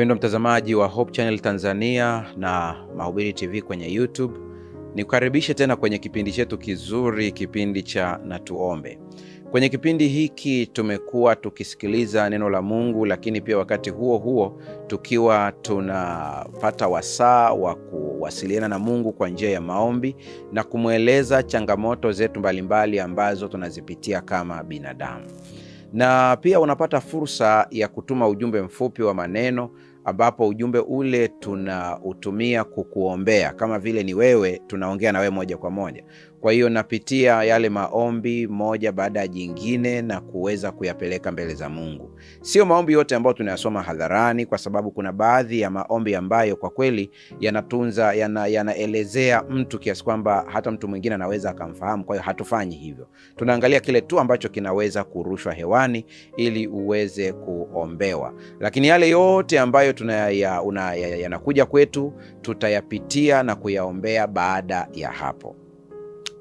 Mpendwa mtazamaji wa Hope Channel Tanzania na Mahubiri TV kwenye YouTube, nikukaribishe tena kwenye kipindi chetu kizuri, kipindi cha Na Tuombe. Kwenye kipindi hiki tumekuwa tukisikiliza neno la Mungu, lakini pia wakati huo huo tukiwa tunapata wasaa wa kuwasiliana na Mungu kwa njia ya maombi na kumweleza changamoto zetu mbalimbali ambazo tunazipitia kama binadamu. Na pia unapata fursa ya kutuma ujumbe mfupi wa maneno, ambapo ujumbe ule tunautumia kukuombea. Kama vile ni wewe, tunaongea na wewe moja kwa moja. Kwa hiyo napitia yale maombi moja baada ya jingine na kuweza kuyapeleka mbele za Mungu. Sio maombi yote ambayo tunayasoma hadharani, kwa sababu kuna baadhi ya maombi ambayo kwa kweli yanaelezea mtu kiasi kwamba hata mtu mwingine anaweza akamfahamu. Kwa hiyo hatufanyi hivyo. Tunaangalia kile tu ambacho kinaweza kurushwa hewani ili uweze kuombewa. Lakini yale yote ambayo yanakuja kwetu, tutayapitia na kuyaombea baada ya hapo.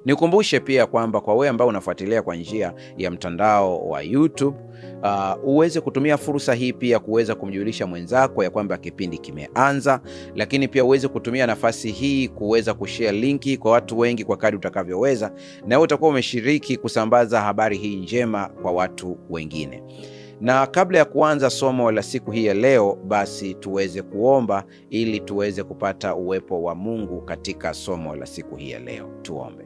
Nikumbushe pia kwamba kwa wewe ambao unafuatilia kwa njia ya mtandao wa YouTube, uweze kutumia fursa hii pia kuweza kumjulisha mwenzako ya kwamba kipindi kimeanza, lakini pia uweze kutumia nafasi hii kuweza kushare linki kwa watu wengi kwa kadri utakavyoweza, na wewe utakuwa umeshiriki kusambaza habari hii njema kwa watu wengine. Na kabla ya kuanza somo la siku hii ya leo, basi tuweze kuomba ili tuweze kupata uwepo wa Mungu katika somo la siku hii ya leo. Tuombe.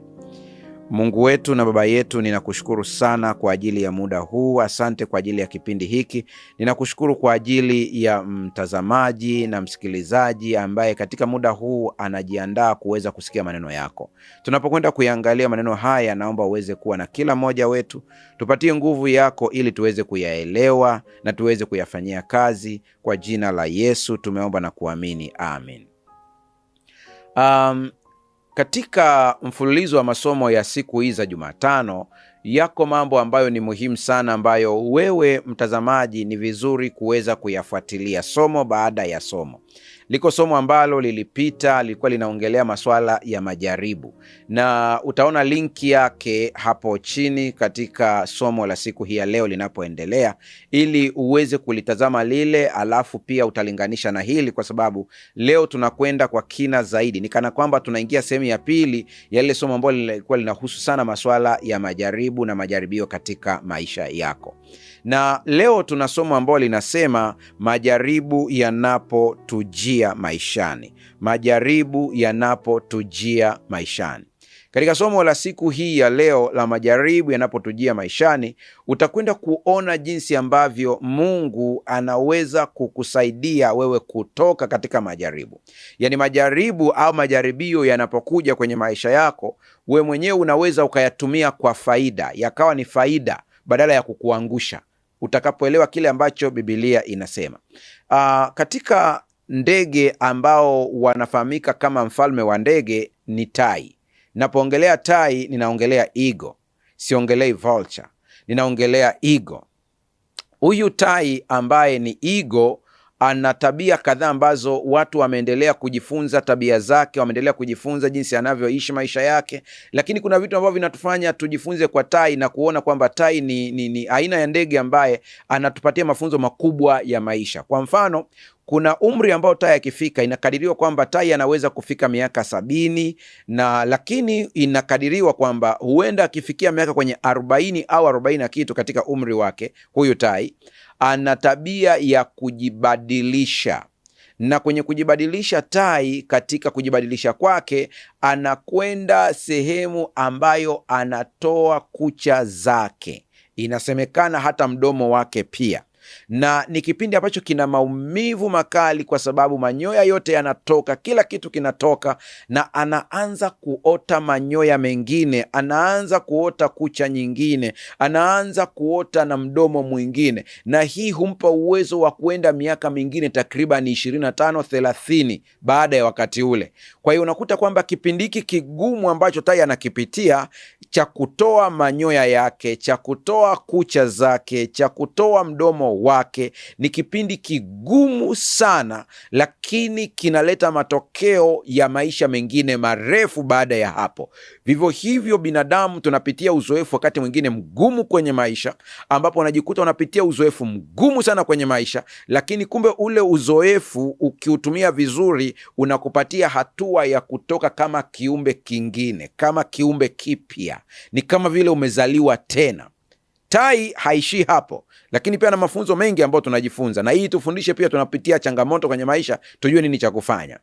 Mungu wetu na Baba yetu, ninakushukuru sana kwa ajili ya muda huu. Asante kwa ajili ya kipindi hiki. Ninakushukuru kwa ajili ya mtazamaji na msikilizaji ambaye katika muda huu anajiandaa kuweza kusikia maneno yako. Tunapokwenda kuyaangalia maneno haya, naomba uweze kuwa na kila mmoja wetu. Tupatie nguvu yako ili tuweze kuyaelewa na tuweze kuyafanyia kazi. Kwa jina la Yesu tumeomba na kuamini. Amen. Katika mfululizo wa masomo ya siku hizi za Jumatano, yako mambo ambayo ni muhimu sana, ambayo wewe mtazamaji ni vizuri kuweza kuyafuatilia somo baada ya somo. Liko somo ambalo lilipita, lilikuwa linaongelea masuala ya majaribu, na utaona linki yake hapo chini katika somo la siku hii ya leo linapoendelea, ili uweze kulitazama lile, alafu pia utalinganisha na hili, kwa sababu leo tunakwenda kwa kina zaidi. Ni kana kwamba tunaingia sehemu ya pili ya lile somo ambalo lilikuwa linahusu sana masuala ya majaribu na majaribio katika maisha yako. Na leo tuna somo ambalo linasema majaribu yanapotujia maishani. Majaribu yanapotujia maishani. Katika somo la siku hii ya leo la majaribu yanapotujia maishani, utakwenda kuona jinsi ambavyo Mungu anaweza kukusaidia wewe kutoka katika majaribu. Yaani majaribu au majaribio yanapokuja kwenye maisha yako, wewe mwenyewe unaweza ukayatumia kwa faida, yakawa ni faida badala ya kukuangusha, utakapoelewa kile ambacho Biblia inasema. Katika ndege ambao wanafahamika kama mfalme wa ndege ni tai. Napoongelea tai, ninaongelea eagle. Siongelei vulture, ninaongelea eagle. Huyu tai ambaye ni eagle ana tabia kadhaa ambazo watu wameendelea kujifunza tabia zake, wameendelea kujifunza jinsi anavyoishi maisha yake. Lakini kuna vitu ambavyo vinatufanya tujifunze kwa tai na kuona kwamba tai ni aina ya ndege ambaye anatupatia mafunzo makubwa ya maisha. Kwa mfano, kuna umri ambao tai akifika, inakadiriwa kwamba tai anaweza kufika miaka 70, na lakini inakadiriwa kwamba huenda akifikia miaka kwenye 40 au 40 na kitu katika umri wake, huyu tai ana tabia ya kujibadilisha. Na kwenye kujibadilisha, tai katika kujibadilisha kwake anakwenda sehemu ambayo anatoa kucha zake. Inasemekana hata mdomo wake pia. Na ni kipindi ambacho kina maumivu makali, kwa sababu manyoya yote yanatoka, kila kitu kinatoka, na anaanza kuota manyoya mengine, anaanza kuota kucha nyingine, anaanza kuota na mdomo mwingine, na hii humpa uwezo wa kuenda miaka mingine takriban 25-30 baada ya wakati ule. Kwa hiyo unakuta kwamba kipindi hiki kigumu ambacho tai anakipitia, cha kutoa manyoya yake, cha kutoa kucha zake, cha kutoa mdomo msimamo wake. Ni kipindi kigumu sana, lakini kinaleta matokeo ya maisha mengine marefu baada ya hapo. Vivyo hivyo binadamu tunapitia uzoefu wakati mwingine mgumu kwenye maisha, ambapo unajikuta unapitia uzoefu mgumu sana kwenye maisha, lakini kumbe ule uzoefu ukiutumia vizuri unakupatia hatua ya kutoka kama kiumbe kingine, kama kiumbe kipya. Ni kama vile umezaliwa tena. Tai haishii hapo, lakini pia na mafunzo mengi ambayo tunajifunza, na hii tufundishe pia tunapitia changamoto kwenye maisha, tujue nini cha kufanya.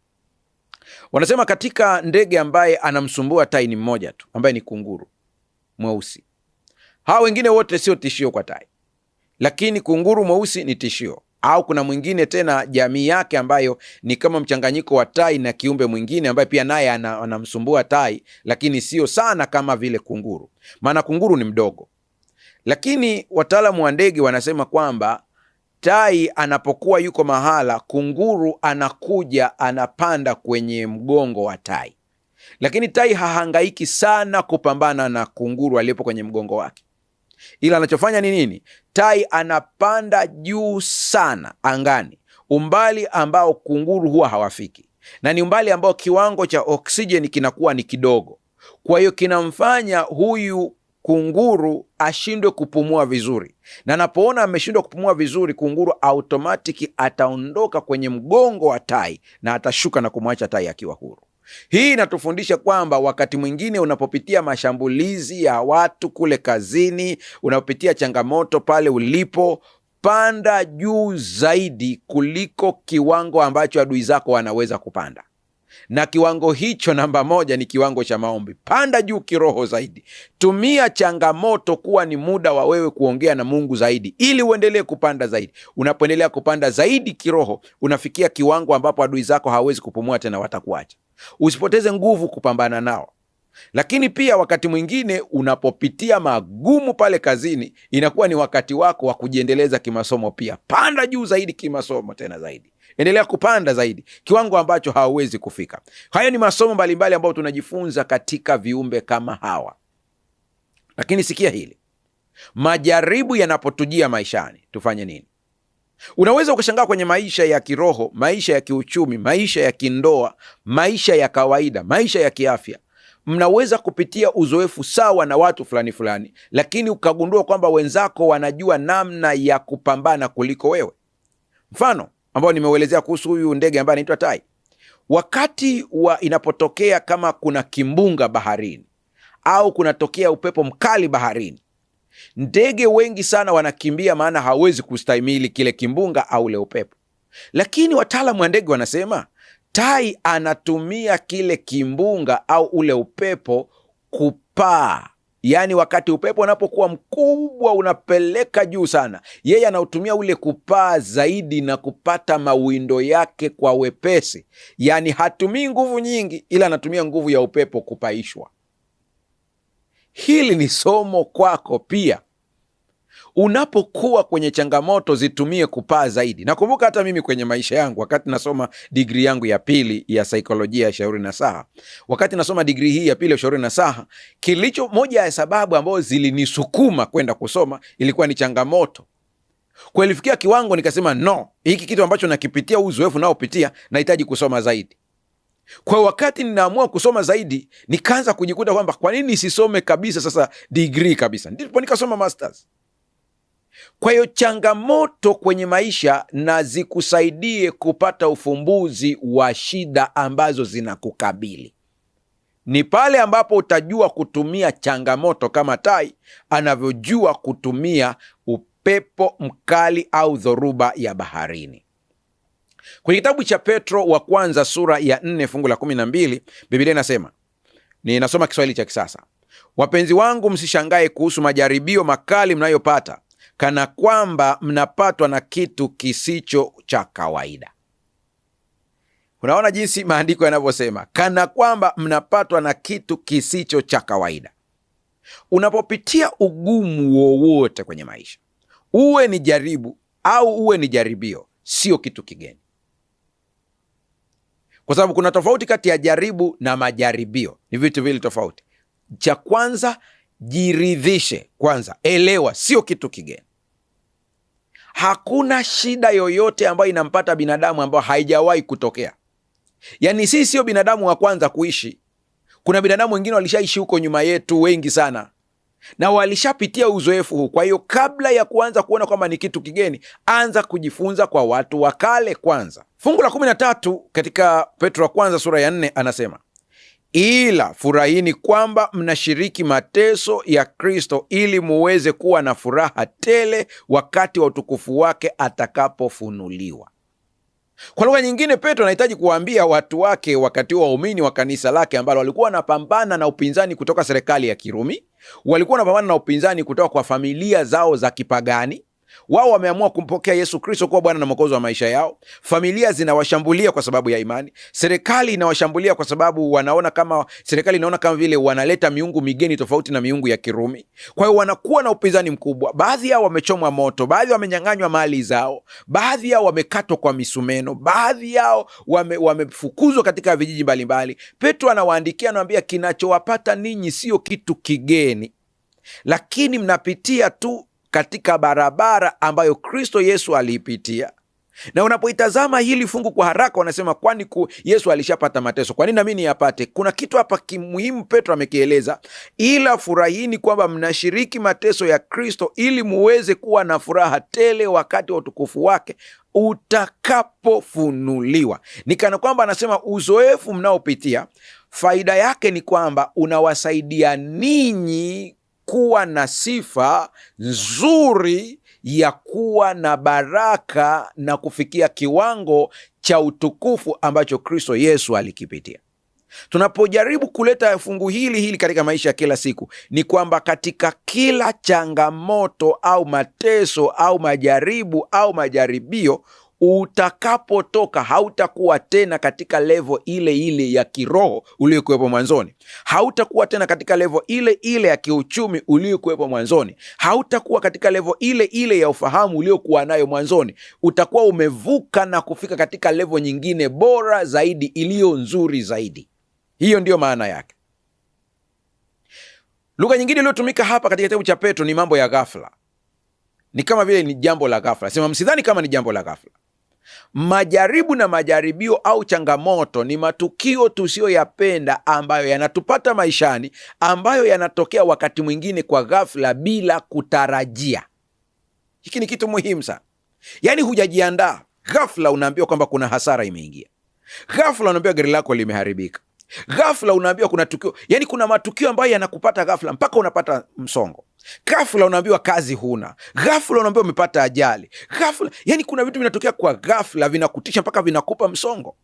Wanasema katika ndege ambaye anamsumbua tai ni mmoja tu, ambaye ni kunguru mweusi. Hawa wengine wote sio tishio kwa tai, lakini kunguru mweusi ni tishio. Au kuna mwingine tena jamii yake ambayo ni kama mchanganyiko wa tai na kiumbe mwingine ambaye pia naye anamsumbua tai, lakini sio sana kama vile kunguru, maana kunguru ni mdogo. Lakini wataalamu wa ndege wanasema kwamba tai anapokuwa yuko mahala, kunguru anakuja anapanda kwenye mgongo wa tai, lakini tai hahangaiki sana kupambana na kunguru aliyepo kwenye mgongo wake. Ila anachofanya ni nini? Tai anapanda juu sana angani, umbali ambao kunguru huwa hawafiki, na ni umbali ambao kiwango cha oksijeni kinakuwa ni kidogo. Kwa hiyo kinamfanya huyu kunguru ashindwe kupumua vizuri, na anapoona ameshindwa kupumua vizuri, kunguru automatiki ataondoka kwenye mgongo wa tai na atashuka na kumwacha tai akiwa huru. Hii inatufundisha kwamba wakati mwingine unapopitia mashambulizi ya watu kule kazini, unapopitia changamoto pale ulipo, panda juu zaidi kuliko kiwango ambacho adui zako wanaweza kupanda. Na kiwango hicho namba moja ni kiwango cha maombi. Panda juu kiroho zaidi. Tumia changamoto kuwa ni muda wa wewe kuongea na Mungu zaidi, ili uendelee kupanda zaidi. Unapoendelea kupanda zaidi kiroho, unafikia kiwango ambapo adui zako hawezi kupumua tena, watakuacha. Usipoteze nguvu kupambana nao. Lakini pia wakati mwingine unapopitia magumu pale kazini, inakuwa ni wakati wako wa kujiendeleza kimasomo pia. Panda juu zaidi kimasomo tena zaidi. Endelea kupanda zaidi kiwango ambacho hawezi kufika. Hayo ni masomo mbalimbali ambayo tunajifunza katika viumbe kama hawa. Lakini sikia hili, majaribu yanapotujia maishani, tufanye nini? Unaweza ukashangaa kwenye maisha ya kiroho, maisha ya kiuchumi, maisha ya kindoa, maisha ya kawaida, maisha ya kiafya, mnaweza kupitia uzoefu sawa na watu fulani fulani, lakini ukagundua kwamba wenzako wanajua namna ya kupambana kuliko wewe. Mfano ambao nimeuelezea kuhusu huyu ndege ambaye anaitwa tai. Wakati inapotokea kama kuna kimbunga baharini au kunatokea upepo mkali baharini, ndege wengi sana wanakimbia, maana hawezi kustahimili kile kimbunga au ule upepo. Lakini wataalamu wa ndege wanasema tai anatumia kile kimbunga au ule upepo kupaa. Yaani wakati upepo unapokuwa mkubwa unapeleka juu sana, yeye anautumia ule kupaa zaidi na kupata mawindo yake kwa wepesi. Yaani hatumii nguvu nyingi, ila anatumia nguvu ya upepo kupaishwa. Hili ni somo kwako pia. Unapokuwa kwenye changamoto, zitumie kupaa zaidi. Nakumbuka hata mimi kwenye maisha yangu, wakati nasoma digrii yangu ya pili ya saikolojia ya shauri nasaha, wakati nasoma digrii hii ya pili ya shauri nasaha, moja ya sababu ambazo zilinisukuma kwenda kusoma ilikuwa ni changamoto. Kwa ilifikia kiwango nikasema, no, hiki kitu ambacho nakipitia, uzoefu naopitia, nahitaji kusoma zaidi. Kwa wakati ninaamua kusoma zaidi, nikaanza kujikuta kwamba kwa nini sisome kabisa sasa digrii kabisa, ndipo nikasoma masters. Kwa hiyo changamoto kwenye maisha na zikusaidie kupata ufumbuzi wa shida ambazo zinakukabili. Ni pale ambapo utajua kutumia changamoto kama tai anavyojua kutumia upepo mkali au dhoruba ya baharini. Kwenye kitabu cha Petro wa kwanza sura ya 4 fungu la 12, Biblia inasema, ninasoma Kiswahili cha kisasa: wapenzi wangu, msishangae kuhusu majaribio makali mnayopata, kana kwamba mnapatwa na kitu kisicho cha kawaida. Unaona jinsi maandiko yanavyosema, kana kwamba mnapatwa na kitu kisicho cha kawaida. Unapopitia ugumu wowote kwenye maisha, uwe ni jaribu au uwe ni jaribio, sio kitu kigeni. Kwa sababu kuna tofauti kati ya jaribu na majaribio, ni vitu vile tofauti. Cha kwanza, jiridhishe kwanza, elewa sio kitu kigeni. Hakuna shida yoyote ambayo inampata binadamu ambayo haijawahi kutokea. Yaani sisi sio binadamu wa kwanza kuishi. Kuna binadamu wengine walishaishi huko nyuma yetu, wengi sana, na walishapitia uzoefu huu. Kwa hiyo kabla ya kuanza kuona kwamba ni kitu kigeni, anza kujifunza kwa watu wa kale kwanza. Fungu la 13 katika Petro wa kwanza sura ya 4 anasema, ila furahini kwamba mnashiriki mateso ya Kristo, ili muweze kuwa na furaha tele wakati wa utukufu wake atakapofunuliwa. Kwa lugha nyingine, Petro anahitaji kuwaambia watu wake wakati wa waumini wa kanisa lake ambalo walikuwa wanapambana na upinzani kutoka serikali ya Kirumi, walikuwa wanapambana na upinzani kutoka kwa familia zao za kipagani. Wao wameamua kumpokea Yesu Kristo kuwa Bwana na Mwokozi wa maisha yao. Familia zinawashambulia kwa sababu ya imani. Serikali inawashambulia kwa sababu serikali inaona kama vile wanaleta miungu migeni tofauti na miungu ya Kirumi. Kwa hiyo wanakuwa na upinzani mkubwa. Baadhi yao wamechomwa moto, baadhi wamenyang'anywa mali zao, baadhi yao wamekatwa kwa misumeno, baadhi yao wamefukuzwa katika vijiji mbalimbali. Petro anawaandikia, anawaambia, kinachowapata ninyi sio kitu kigeni, lakini mnapitia tu katika barabara ambayo Kristo Yesu aliipitia. Na unapoitazama hili fungu kwa haraka, wanasema kwani Yesu alishapata mateso, kwa nini nami niyapate? Kuna kitu hapa kimuhimu Petro amekieleza, ila furahini kwamba mnashiriki mateso ya Kristo, ili muweze kuwa na furaha tele wakati wa utukufu wake utakapofunuliwa. Ni kana kwamba anasema uzoefu mnaopitia, faida yake ni kwamba unawasaidia ninyi kuwa na sifa nzuri ya kuwa na baraka na kufikia kiwango cha utukufu ambacho Kristo Yesu alikipitia. Tunapojaribu kuleta fungu hili katika maisha ya kila siku, ni kwamba katika kila changamoto au mateso au majaribu au majaribio, utakapotoka hautakuwa tena katika levo ile ile ya kiroho uliokuwepo mwanzoni. Hautakuwa tena katika levo ile ile ya kiuchumi uliokuwepo mwanzoni. Hautakuwa katika levo ile ile ya ufahamu uliokuwa nayo mwanzoni. Utakuwa umevuka na kufika katika levo nyingine bora zaidi, iliyo nzuri zaidi. Hiyo ndiyo maana yake. Lugha nyingine iliyotumika hapa katika kitabu cha Petro ni mambo ya ghafla. Ni kama vile ni jambo la ghafla. Sema msidhani kama ni jambo la ghafla. Majaribu na majaribio au changamoto ni matukio tusiyoyapenda ambayo yanatupata maishani, ambayo yanatokea wakati mwingine kwa ghafla bila kutarajia. Hiki ni kitu muhimu sana. Yaani hujajiandaa, ghafla unaambiwa kwamba kuna hasara imeingia. Ghafla unaambiwa gari lako limeharibika. Ghafla unaambiwa kuna tukio, yani kuna matukio ambayo yanakupata ghafla mpaka unapata msongo. Ghafla unaambiwa kazi huna. Ghafla unaambiwa umepata ajali. Ghafla, yani kuna vitu vinatokea kwa ghafla, vinakutisha mpaka vinakupa msongo.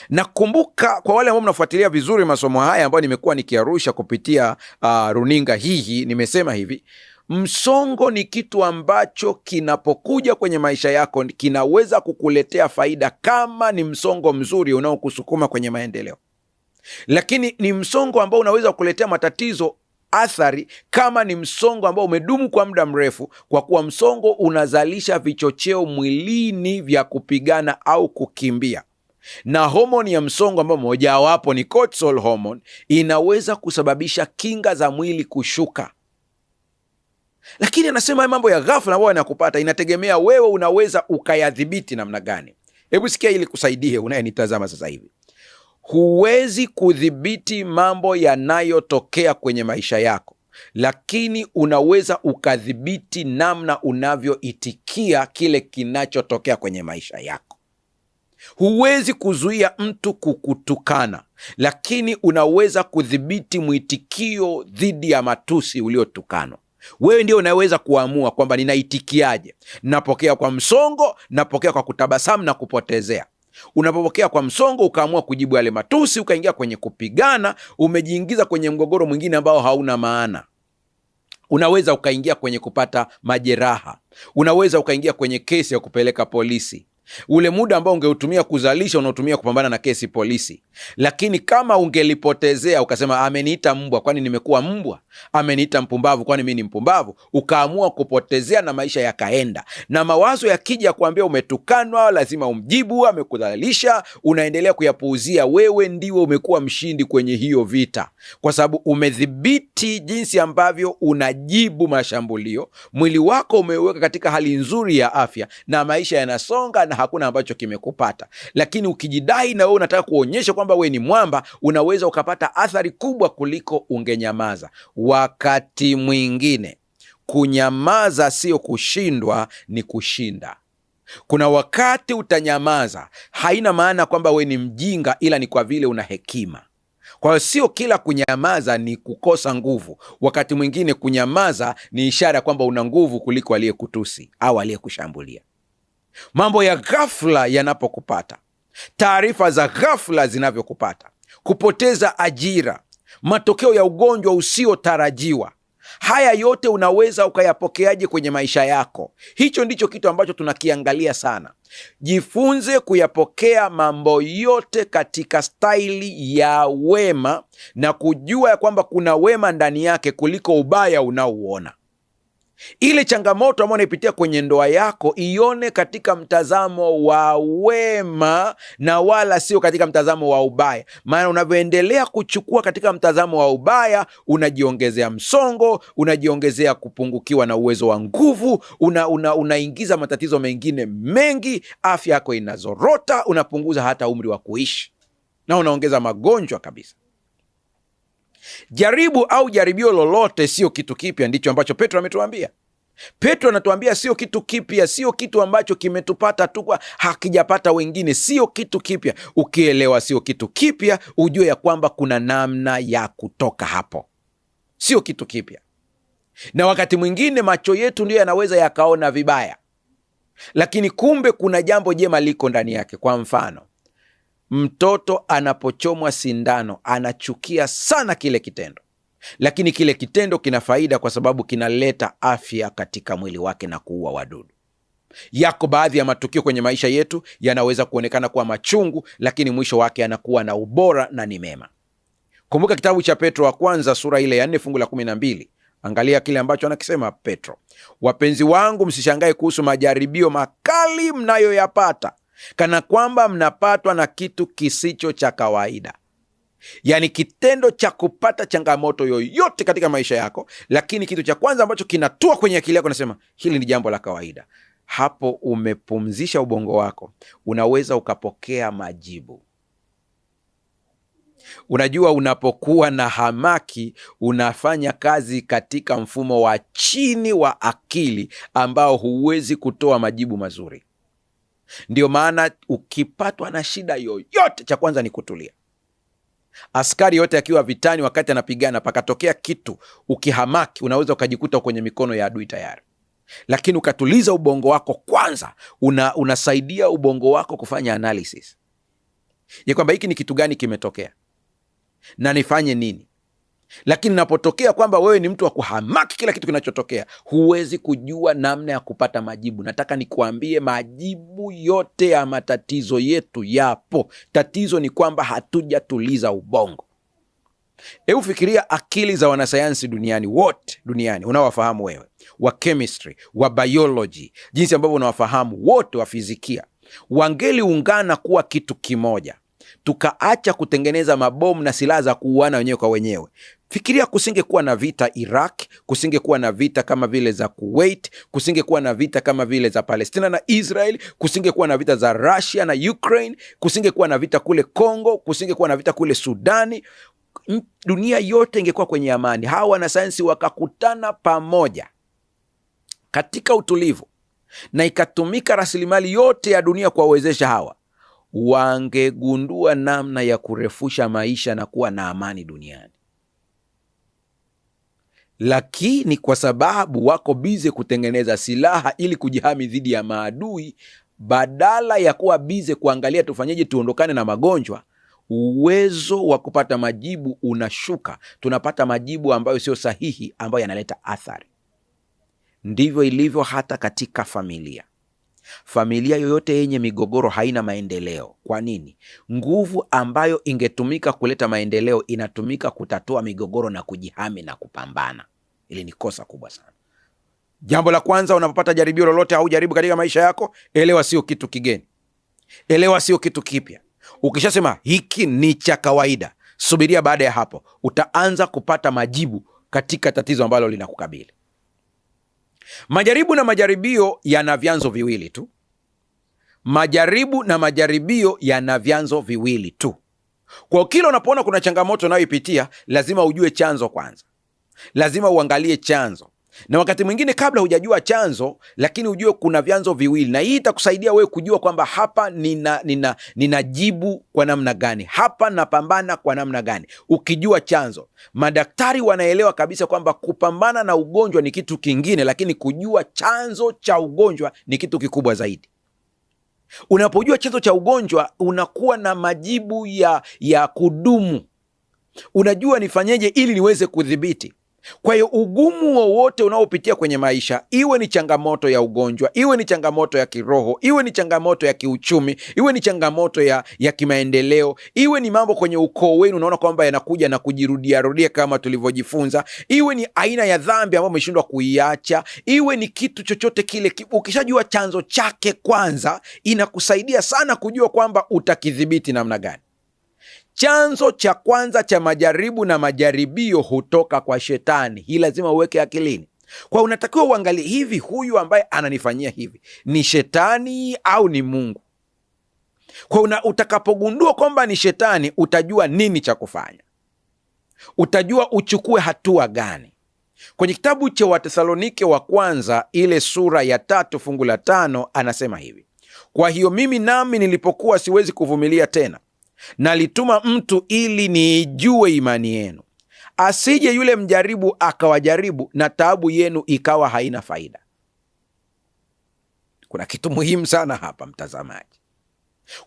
Nakumbuka kwa wale ambao mnafuatilia vizuri masomo haya ambayo nimekuwa nikiarusha kupitia runinga hii, nimesema hivi, msongo ni kitu ambacho kinapokuja kwenye maisha yako kinaweza kukuletea faida kama ni msongo mzuri unaokusukuma kwenye maendeleo, lakini ni msongo ambao unaweza kukuletea matatizo, athari, kama ni msongo ambao umedumu kwa muda mrefu, kwa kuwa msongo unazalisha vichocheo mwilini vya kupigana au kukimbia. Na homoni ya msongo ambao mojawapo ni cortisol hormone inaweza kusababisha kinga za mwili kushuka. Lakini anasema mambo ya ghafla ambayo yanakupata inategemea wewe unaweza ukayadhibiti namna gani. Hebu sikia ili kusaidie unayenitazama sasa hivi. Huwezi kudhibiti mambo yanayotokea kwenye maisha yako, lakini unaweza ukadhibiti namna unavyoitikia kile kinachotokea kwenye maisha yako. Huwezi kuzuia mtu kukutukana, lakini unaweza kudhibiti mwitikio dhidi ya matusi uliotukanwa. Wewe ndio unaweza kuamua kwamba ninaitikiaje. Napokea kwa msongo, napokea kwa kutabasamu na kupotezea. Unapopokea kwa msongo ukaamua kujibu yale matusi, ukaingia kwenye kupigana, umejiingiza kwenye mgogoro mwingine ambao hauna maana. Unaweza ukaingia kwenye kupata majeraha. Unaweza ukaingia kwenye kesi ya kupeleka polisi. Ule muda ambao ungeutumia kuzalisha unaotumia kupambana na kesi polisi. Lakini kama ungelipotezea ukasema ameniita mbwa kwani nimekuwa mbwa, ameniita mpumbavu kwani mimi ni mpumbavu, ukaamua kupotezea na maisha yakaenda, na mawazo yakija kuambia umetukanwa lazima umjibu, amekudhalilisha, unaendelea kuyapuuzia, wewe ndiwe umekuwa mshindi kwenye hiyo vita, kwa sababu umedhibiti jinsi ambavyo unajibu mashambulio. Mwili wako umeweka katika hali nzuri ya afya na maisha yanasonga na hakuna ambacho kimekupata. Lakini ukijidai na wewe unataka kuonyesha kwamba wewe ni mwamba, unaweza ukapata athari kubwa kuliko ungenyamaza. Wakati mwingine kunyamaza sio kushindwa, ni kushinda. Kuna wakati utanyamaza, haina maana kwamba wewe ni mjinga, ila ni kwa vile una hekima. Kwa hiyo sio kila kunyamaza ni kukosa nguvu. Wakati mwingine kunyamaza ni ishara kwamba una nguvu kuliko aliyekutusi au aliyekushambulia. Mambo ya ghafla yanapokupata, taarifa za ghafla zinavyokupata, kupoteza ajira, matokeo ya ugonjwa usiotarajiwa, haya yote unaweza ukayapokeaje kwenye maisha yako? Hicho ndicho kitu ambacho tunakiangalia sana. Jifunze kuyapokea mambo yote katika staili ya wema na kujua ya kwamba kuna wema ndani yake kuliko ubaya unaouona. Ile changamoto ambayo unaipitia kwenye ndoa yako ione katika mtazamo wa wema na wala sio katika mtazamo wa ubaya. Maana unavyoendelea kuchukua katika mtazamo wa ubaya, unajiongezea msongo, unajiongezea kupungukiwa na uwezo wa nguvu, unaingiza matatizo mengine mengi, afya yako inazorota, unapunguza hata umri wa kuishi na unaongeza magonjwa kabisa. Jaribu au jaribio lolote sio kitu kipya, ndicho ambacho Petro ametuambia. Petro anatuambia sio kitu kipya, sio kitu ambacho kimetupata tu hakijapata wengine, sio kitu kipya. Ukielewa sio kitu kipya, ujue ya kwamba kuna namna ya kutoka hapo. Sio kitu kipya. Na wakati mwingine macho yetu ndio yanaweza yakaona vibaya, lakini kumbe kuna jambo jema liko ndani yake. Kwa mfano, mtoto anapochomwa sindano anachukia sana kile kitendo, lakini kile kitendo kina faida kwa sababu kinaleta afya katika mwili wake na kuua wadudu. Yako baadhi ya matukio kwenye maisha yetu yanaweza kuonekana kuwa machungu, lakini mwisho wake yanakuwa na ubora na ni mema. Kumbuka kitabu cha Petro wa kwanza sura ile ya 4 fungu la 12. Angalia kile ambacho anakisema Petro: wapenzi wangu, msishangae kuhusu majaribio makali mnayoyapata, kana kwamba mnapatwa na kitu kisicho cha kawaida. Yaani kitendo cha kupata changamoto yoyote katika maisha yako, lakini kitu cha kwanza ambacho kinatua kwenye akili yako nasema hili ni jambo la kawaida. Hapo umepumzisha ubongo wako, unaweza ukapokea majibu. Unajua, unapokuwa na hamaki unafanya kazi katika mfumo wa chini wa akili ambao huwezi kutoa majibu mazuri. Ndio maana ukipatwa na shida yoyote, cha kwanza ni kutulia. Askari yote akiwa vitani, wakati anapigana pakatokea kitu, ukihamaki unaweza ukajikuta kwenye mikono ya adui tayari. Lakini ukatuliza ubongo wako kwanza, unasaidia ubongo wako kufanya analysis ya kwamba hiki ni kitu gani kimetokea na nifanye nini. Lakini napotokea kwamba wewe ni mtu wa kuhamaki kila kitu kinachotokea, huwezi kujua namna ya kupata majibu. Nataka nikuambie, majibu yote ya matatizo yetu yapo. Tatizo ni kwamba hatujatuliza ubongo. Hebu fikiria akili za wanasayansi duniani, wote duniani unawafahamu wewe, wa chemistry, wa biology, jinsi ambavyo unawafahamu wote, wa fizikia, wangeliungana kuwa kitu kimoja, tukaacha kutengeneza mabomu na silaha za kuuana wenyewe kwa wenyewe, fikiria kusingekuwa na vita Iraq, kusingekuwa na vita kama vile za Kuwait, kusingekuwa na vita kama vile za Palestina na Israel, kusingekuwa na vita za Russia na Ukraine, kusingekuwa na vita kule Kongo, kusingekuwa na vita kule Sudani. Dunia yote ingekuwa kwenye amani. Hawa wanasayansi wakakutana pamoja katika utulivu na ikatumika rasilimali yote ya dunia kuwawezesha hawa, wangegundua namna ya kurefusha maisha na kuwa na amani duniani. Lakini kwa sababu wako bize kutengeneza silaha ili kujihami dhidi ya maadui, badala ya kuwa bize kuangalia tufanyeje tuondokane na magonjwa, uwezo wa kupata majibu unashuka. Tunapata majibu ambayo sio sahihi, ambayo yanaleta athari. Ndivyo ilivyo hata katika familia. Familia yoyote yenye migogoro haina maendeleo. Kwa nini? Nguvu ambayo ingetumika kuleta maendeleo inatumika kutatua migogoro na kujihami na kupambana. Ili ni kosa kubwa sana. Jambo la kwanza, unapopata jaribio lolote au jaribu katika maisha yako, elewa sio kitu kigeni, elewa sio kitu kipya. Ukishasema hiki ni cha kawaida, subiria baada ya hapo utaanza kupata majibu katika tatizo ambalo linakukabili. Majaribu na majaribio yana vyanzo viwili tu. Majaribu na majaribio yana vyanzo viwili tu. Kwa kila unapoona kuna changamoto unayoipitia, lazima ujue chanzo kwanza, lazima uangalie chanzo. Na wakati mwingine kabla hujajua lakini ujue kuna vyanzo viwili, na hii itakusaidia wewe kujua kwamba hapa ninajibu kwa namna gani, hapa napambana kwa namna gani. Ukijua chanzo, madaktari wanaelewa kabisa kwamba kupambana na ugonjwa ni kitu kingine, lakini kujua chanzo cha ugonjwa ni kitu kikubwa zaidi. Unapojua chanzo cha ugonjwa, unakuwa na majibu ya kudumu. Unajua nifanyeje ili niweze kudhibiti. Kwa hiyo ugumu wowote unaopitia kwenye maisha, iwe ni changamoto ya ugonjwa, iwe ni changamoto ya kiroho, iwe ni changamoto ya kiuchumi, iwe ni changamoto ya kimaendeleo, iwe ni mambo kwenye ukoo wenu unaona kwamba yanakuja na kujirudia kama tulivyojifunza, iwe ni aina ya dhambi ambayo umeshindwa kuiacha, iwe ni kitu chochote kile, ukishajua chanzo chake kwanza, inakusaidia sana kujua kwamba utakidhibiti namna gani. Chanzo cha kwanza cha majaribu na majaribio hutoka kwa Shetani. Hii lazima uweke akilini. Kwa unatakiwa uangalie, hivi huyu ambaye ananifanyia hivi ni Shetani au ni Mungu? Kwa utakapogundua kwamba ni Shetani, utajua nini cha kufanya, utajua uchukue hatua gani. Kwenye kitabu cha Wathesalonike wa kwanza ile sura ya 3 fungu la 5 anasema hivi: kwa hiyo mimi nami nilipokuwa siwezi kuvumilia tena, nalituma mtu ili niijue imani yenu, asije yule mjaribu akawajaribu na taabu yenu ikawa haina faida. Kuna kitu muhimu sana hapa, mtazamaji.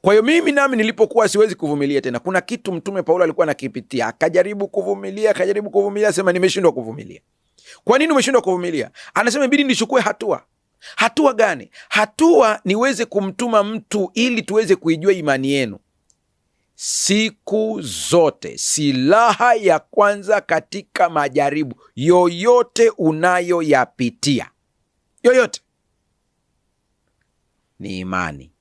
Kwa hiyo mimi nami nilipokuwa siwezi kuvumilia tena. Kuna kitu Mtume Paulo alikuwa anakipitia, akajaribu kuvumilia, sema nimeshindwa kuvumilia. Kwa nini umeshindwa kuvumilia? Anasema ibidi nichukue hatua. Hatua gani? Hatua niweze kumtuma mtu ili tuweze kuijua imani yenu. Siku zote silaha ya kwanza katika majaribu yoyote unayoyapitia, yoyote, ni imani.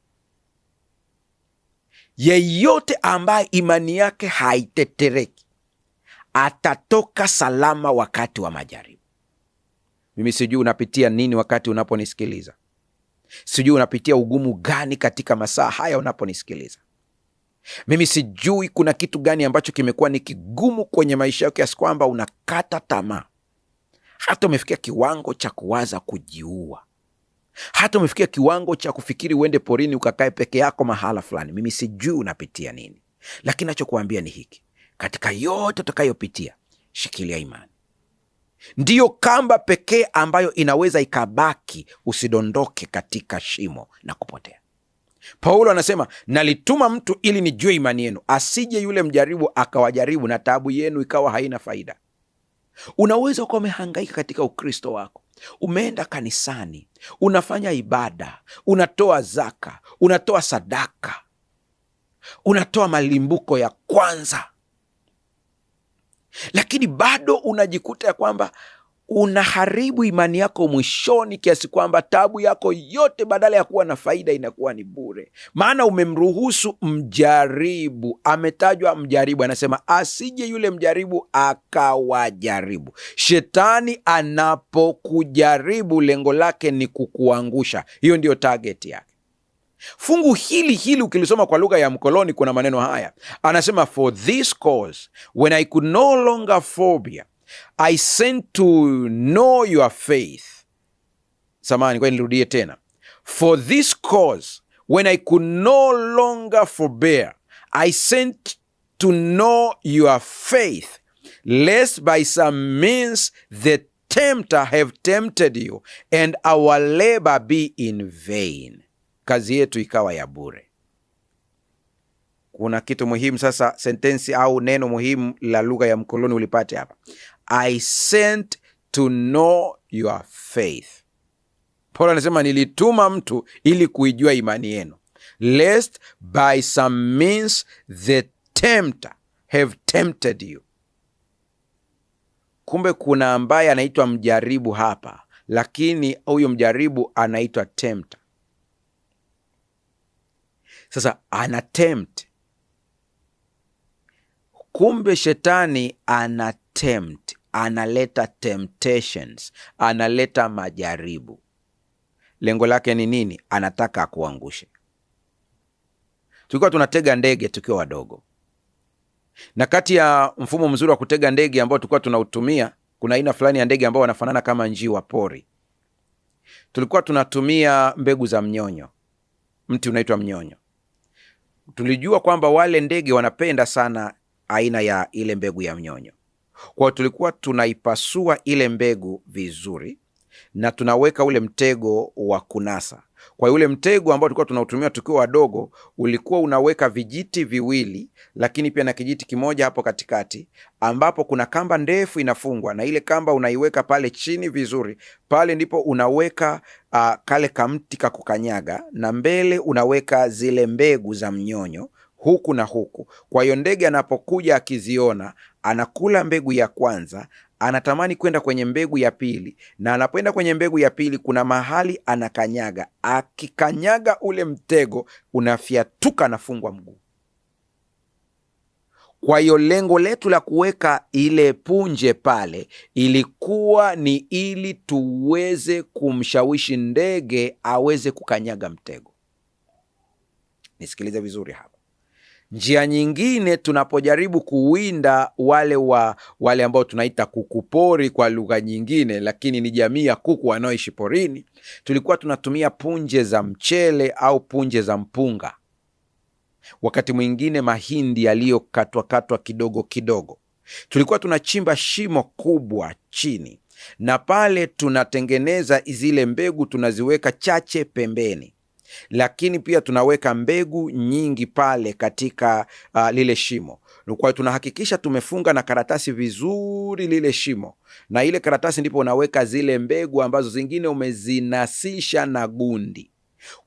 Yeyote ambaye imani yake haitetereki atatoka salama wakati wa majaribu. Mimi sijui unapitia nini wakati unaponisikiliza, sijui unapitia ugumu gani katika masaa haya unaponisikiliza. Mimi sijui kuna kitu gani ambacho kimekuwa ni kigumu kwenye maisha yako kiasi kwamba unakata tamaa, hata umefikia kiwango cha kuwaza kujiua, hata umefikia kiwango cha kufikiri uende porini ukakae peke yako mahala fulani. Mimi sijui unapitia nini, lakini nachokuambia ni hiki: katika yote utakayopitia, shikilia imani. Ndiyo kamba pekee ambayo inaweza ikabaki usidondoke katika shimo na kupotea. Paulo anasema nalituma mtu ili nijue imani yenu, asije yule mjaribu akawajaribu na taabu yenu ikawa haina faida. Unaweza ukawa umehangaika katika Ukristo wako, umeenda kanisani, unafanya ibada, unatoa zaka, unatoa sadaka, unatoa malimbuko ya kwanza, lakini bado unajikuta ya kwamba unaharibu imani yako mwishoni, kiasi kwamba tabu yako yote badala ya kuwa na faida inakuwa ni bure. Maana umemruhusu mjaribu. Ametajwa mjaribu, anasema asije yule mjaribu akawajaribu. Shetani anapokujaribu lengo lake ni kukuangusha. Hiyo ndiyo target yake. Fungu hili ukilisoma kwa lugha ya mkoloni, kuna maneno haya, anasema for this cause when I could no longer forbear I sent to know your faith. Samahani, kwa nirudie tena. For this cause when I could no longer forbear I sent to know your faith, lest by some means the tempter have tempted you and our labor be in vain. Kazi yetu ikawa ya bure. Kuna kitu muhimu sasa, sentensi au neno muhimu la lugha ya mkoloni ulipate hapa. I sent to know your faith. Paulo anasema nilituma mtu ili kuijua imani yenu, lest by some means the tempter have tempted you. Kumbe kuna ambaye anaitwa mjaribu hapa, lakini huyo mjaribu anaitwa tempter. Sasa ana tempt. Kumbe shetani ana tempt, analeta temptations, analeta majaribu. Lengo lake ni nini? Anataka akuangushe. Tulikuwa tunatega ndege tukiwa wadogo, na kati ya mfumo mzuri wa kutega ndege ambao tulikuwa tunautumia, kuna aina fulani ya ndege ambao wanafanana kama njiwa pori. Tulikuwa tunatumia mbegu za mnyonyo, mti unaitwa mnyonyo. Tulijua kwamba wale ndege wanapenda sana aina ya ile mbegu ya mnyonyo. Kwa tulikuwa tunaipasua ile mbegu vizuri na tunaweka ule mtego wa kunasa. Kwa ule mtego ambao tulikuwa tunautumia tukiwa wadogo ulikuwa unaweka vijiti viwili, lakini pia na kijiti kimoja hapo katikati, ambapo kuna kamba ndefu inafungwa, na ile kamba unaiweka pale chini vizuri. Pale ndipo unaweka kale kamti kakukanyaga, na mbele unaweka zile mbegu za mnyonyo huku na huku. Kwa hiyo ndege anapokuja akiziona, anakula mbegu ya kwanza, anatamani kwenda kwenye mbegu ya pili, na anapoenda kwenye mbegu ya pili kuna mahali anakanyaga. Akikanyaga ule mtego unafyatuka, anafungwa mguu. Kwa hiyo lengo letu la kuweka ile punje pale ilikuwa ni ili tuweze kumshawishi ndege aweze kukanyaga mtego. Nisikilize vizuri hapa. Njia nyingine, tunapojaribu kuwinda wale ambao tunaita kukupori kwa lugha nyingine, lakini ni jamii ya kuku wanaoishi porini, tulikuwa tunatumia punje za mchele au punje za mpunga, wakati mwingine mahindi yaliyokatwakatwa kidogo kidogo. Tulikuwa tunachimba shimo kubwa chini, na pale tunatengeneza zile mbegu, tunaziweka chache pembeni, lakini pia tunaweka mbegu nyingi pale katika lile shimo. Kwa tunahakikisha tumefunga na karatasi vizuri lile shimo, na ile karatasi ndipo unaweka zile mbegu ambazo zingine umezinasisha na gundi.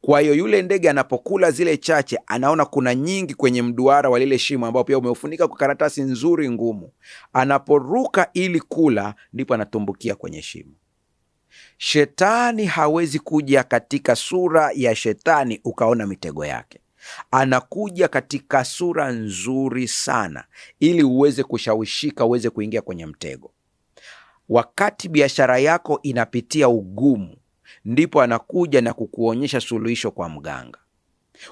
Kwa hiyo yule ndege anapokula zile chache, anaona kuna nyingi kwenye mduara wa lile shimo ambao pia umeufunika kwa karatasi nzuri ngumu. Anaporuka ili kula, ndipo anatumbukia kwenye shimo. Shetani hawezi kuja katika sura ya shetani ukaona mitego yake. Anakuja katika sura nzuri sana ili uweze kushawishika, uweze kuingia kwenye mtego. Wakati biashara yako inapitia ugumu, ndipo anakuja na kukuonyesha suluhisho kwa mganga.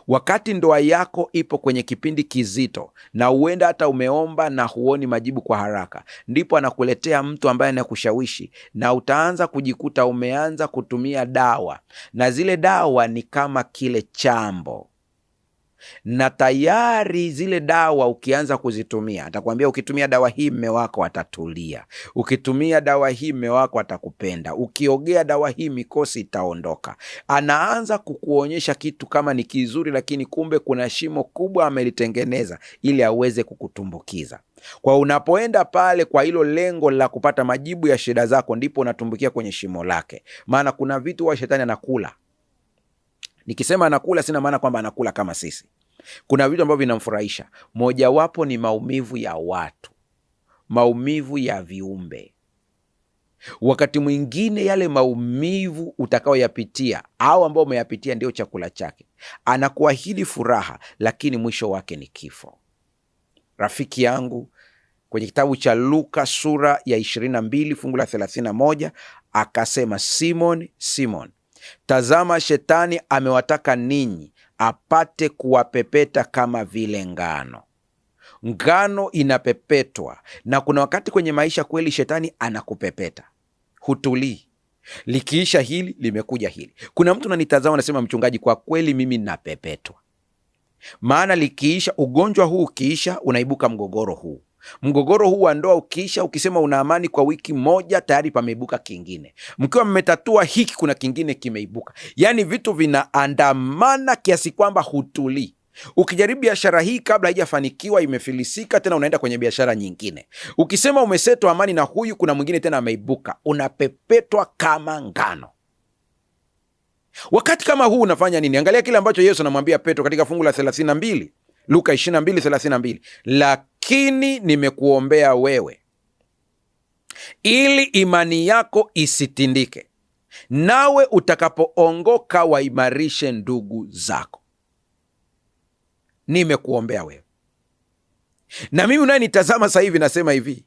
Wakati ndoa yako ipo kwenye kipindi kizito na huenda hata umeomba na huoni majibu kwa haraka, ndipo anakuletea mtu ambaye anakushawishi, na utaanza kujikuta umeanza kutumia dawa, na zile dawa ni kama kile chambo, na tayari zile dawa ukianza kuzitumia, atakwambia ukitumia dawa hii mme wako atatulia, ukitumia dawa hii mme wako atakupenda, ukiogea dawa hii mikosi itaondoka. Anaanza kukuonyesha kitu kama ni kizuri, lakini kumbe kuna shimo kubwa amelitengeneza ili aweze kukutumbukiza. Kwa unapoenda pale kwa hilo lengo la kupata majibu ya shida zako, ndipo unatumbukia kwenye shimo lake. Maana kuna vitu wa shetani anakula. Nikisema anakula, sina maana kwamba anakula kama sisi. Kuna vitu ambavyo vinamfurahisha. Mojawapo ni maumivu ya watu, maumivu ya viumbe. Wakati mwingine yale maumivu utakaoyapitia au ambao umeyapitia ndio chakula chake. Anakuahidi furaha, lakini mwisho wake ni kifo. Rafiki yangu, kwenye kitabu cha Luka sura ya 22 fungu la 31 akasema, Simon, Simon, tazama shetani amewataka ninyi apate kuwapepeta kama vile ngano. Ngano inapepetwa, na kuna wakati kwenye maisha kweli shetani anakupepeta, hutulii. Likiisha hili limekuja hili. Kuna mtu ananitazama anasema, mchungaji, kwa kweli mimi napepetwa. Maana likiisha ugonjwa huu, ukiisha unaibuka mgogoro huu. Mgogoro huu wa ndoa ukiisha, ukisema una amani kwa wiki moja, tayari pameibuka kingine. Mkiwa mmetatua hiki, kuna kingine kimeibuka. Yaani vitu vinaandamana kiasi kwamba hutulii. Ukijaribu biashara hii kabla haijafanikiwa, imefilisika, tena unaenda kwenye biashara nyingine. Ukisema umesetwa amani na huyu, kuna mwingine tena ameibuka. Unapepetwa kama ngano. Wakati kama huu unafanya nini? Angalia kile ambacho Yesu anamwambia Petro katika fungu la 32, Luka 22:32, lakini nimekuombea wewe ili imani yako isitindike, nawe utakapoongoka waimarishe ndugu zako. Nimekuombea wewe. Na mimi unayenitazama sasa hivi nasema hivi,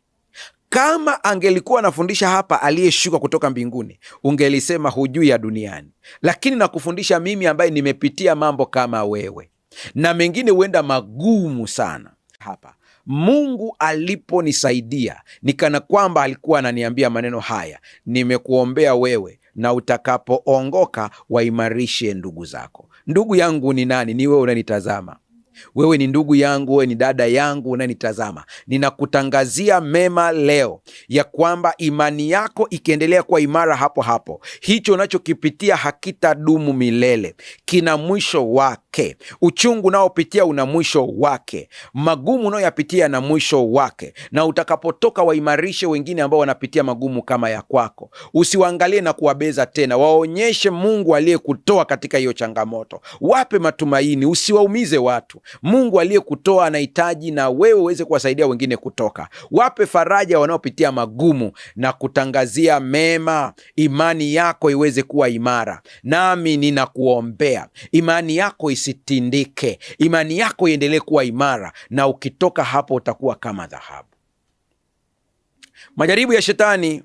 kama angelikuwa anafundisha hapa aliyeshuka kutoka mbinguni, ungelisema hujui ya duniani, lakini nakufundisha mimi ambaye nimepitia mambo kama wewe, na mengine huenda magumu sana. Hapa Mungu aliponisaidia nikana kwamba alikuwa ananiambia maneno haya, nimekuombea wewe na utakapoongoka waimarishe ndugu zako. Ndugu yangu ni nani? Ni wewe unanitazama. Wewe ni ndugu yangu, wewe ni dada yangu unanitazama. Ninakutangazia mema leo ya kwamba imani yako ikiendelea kuwa imara hapo hapo, hicho unachokipitia hakitadumu milele, kina mwisho wake. Uchungu unaopitia una mwisho wake, magumu unayoyapitia na mwisho wake, na utakapotoka waimarishe wengine ambao wanapitia magumu kama ya kwako. Usiwaangalie na kuwabeza tena, waonyeshe Mungu aliyekutoa katika hiyo changamoto, wape matumaini, usiwaumize watu. Mungu aliyekutoa anahitaji na wewe uweze kuwasaidia wengine kutoka. Wape faraja wanaopitia magumu na kutangazia mema, imani yako iweze kuwa imara. Nami ninakuombea imani yako isitindike, imani yako iendelee kuwa imara, na ukitoka hapo utakuwa kama dhahabu. Majaribu ya shetani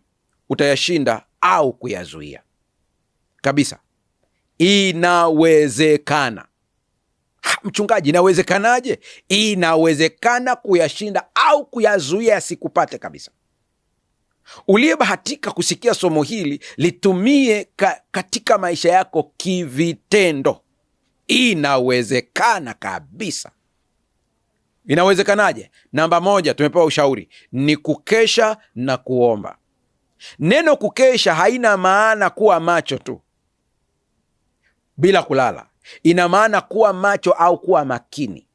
utayashinda au kuyazuia kabisa. Inawezekana. Mchungaji, inawezekanaje? Inawezekana kuyashinda au kuyazuia yasikupate kabisa. Uliyebahatika kusikia somo hili, litumie katika maisha yako kivitendo. Inawezekana kabisa. Inawezekanaje? Namba 1, tumepewa ushauri ni kukesha na kuomba. Neno kukesha haina maana kuwa macho tu bila kulala. Ina maana kuwa macho au kuwa makini.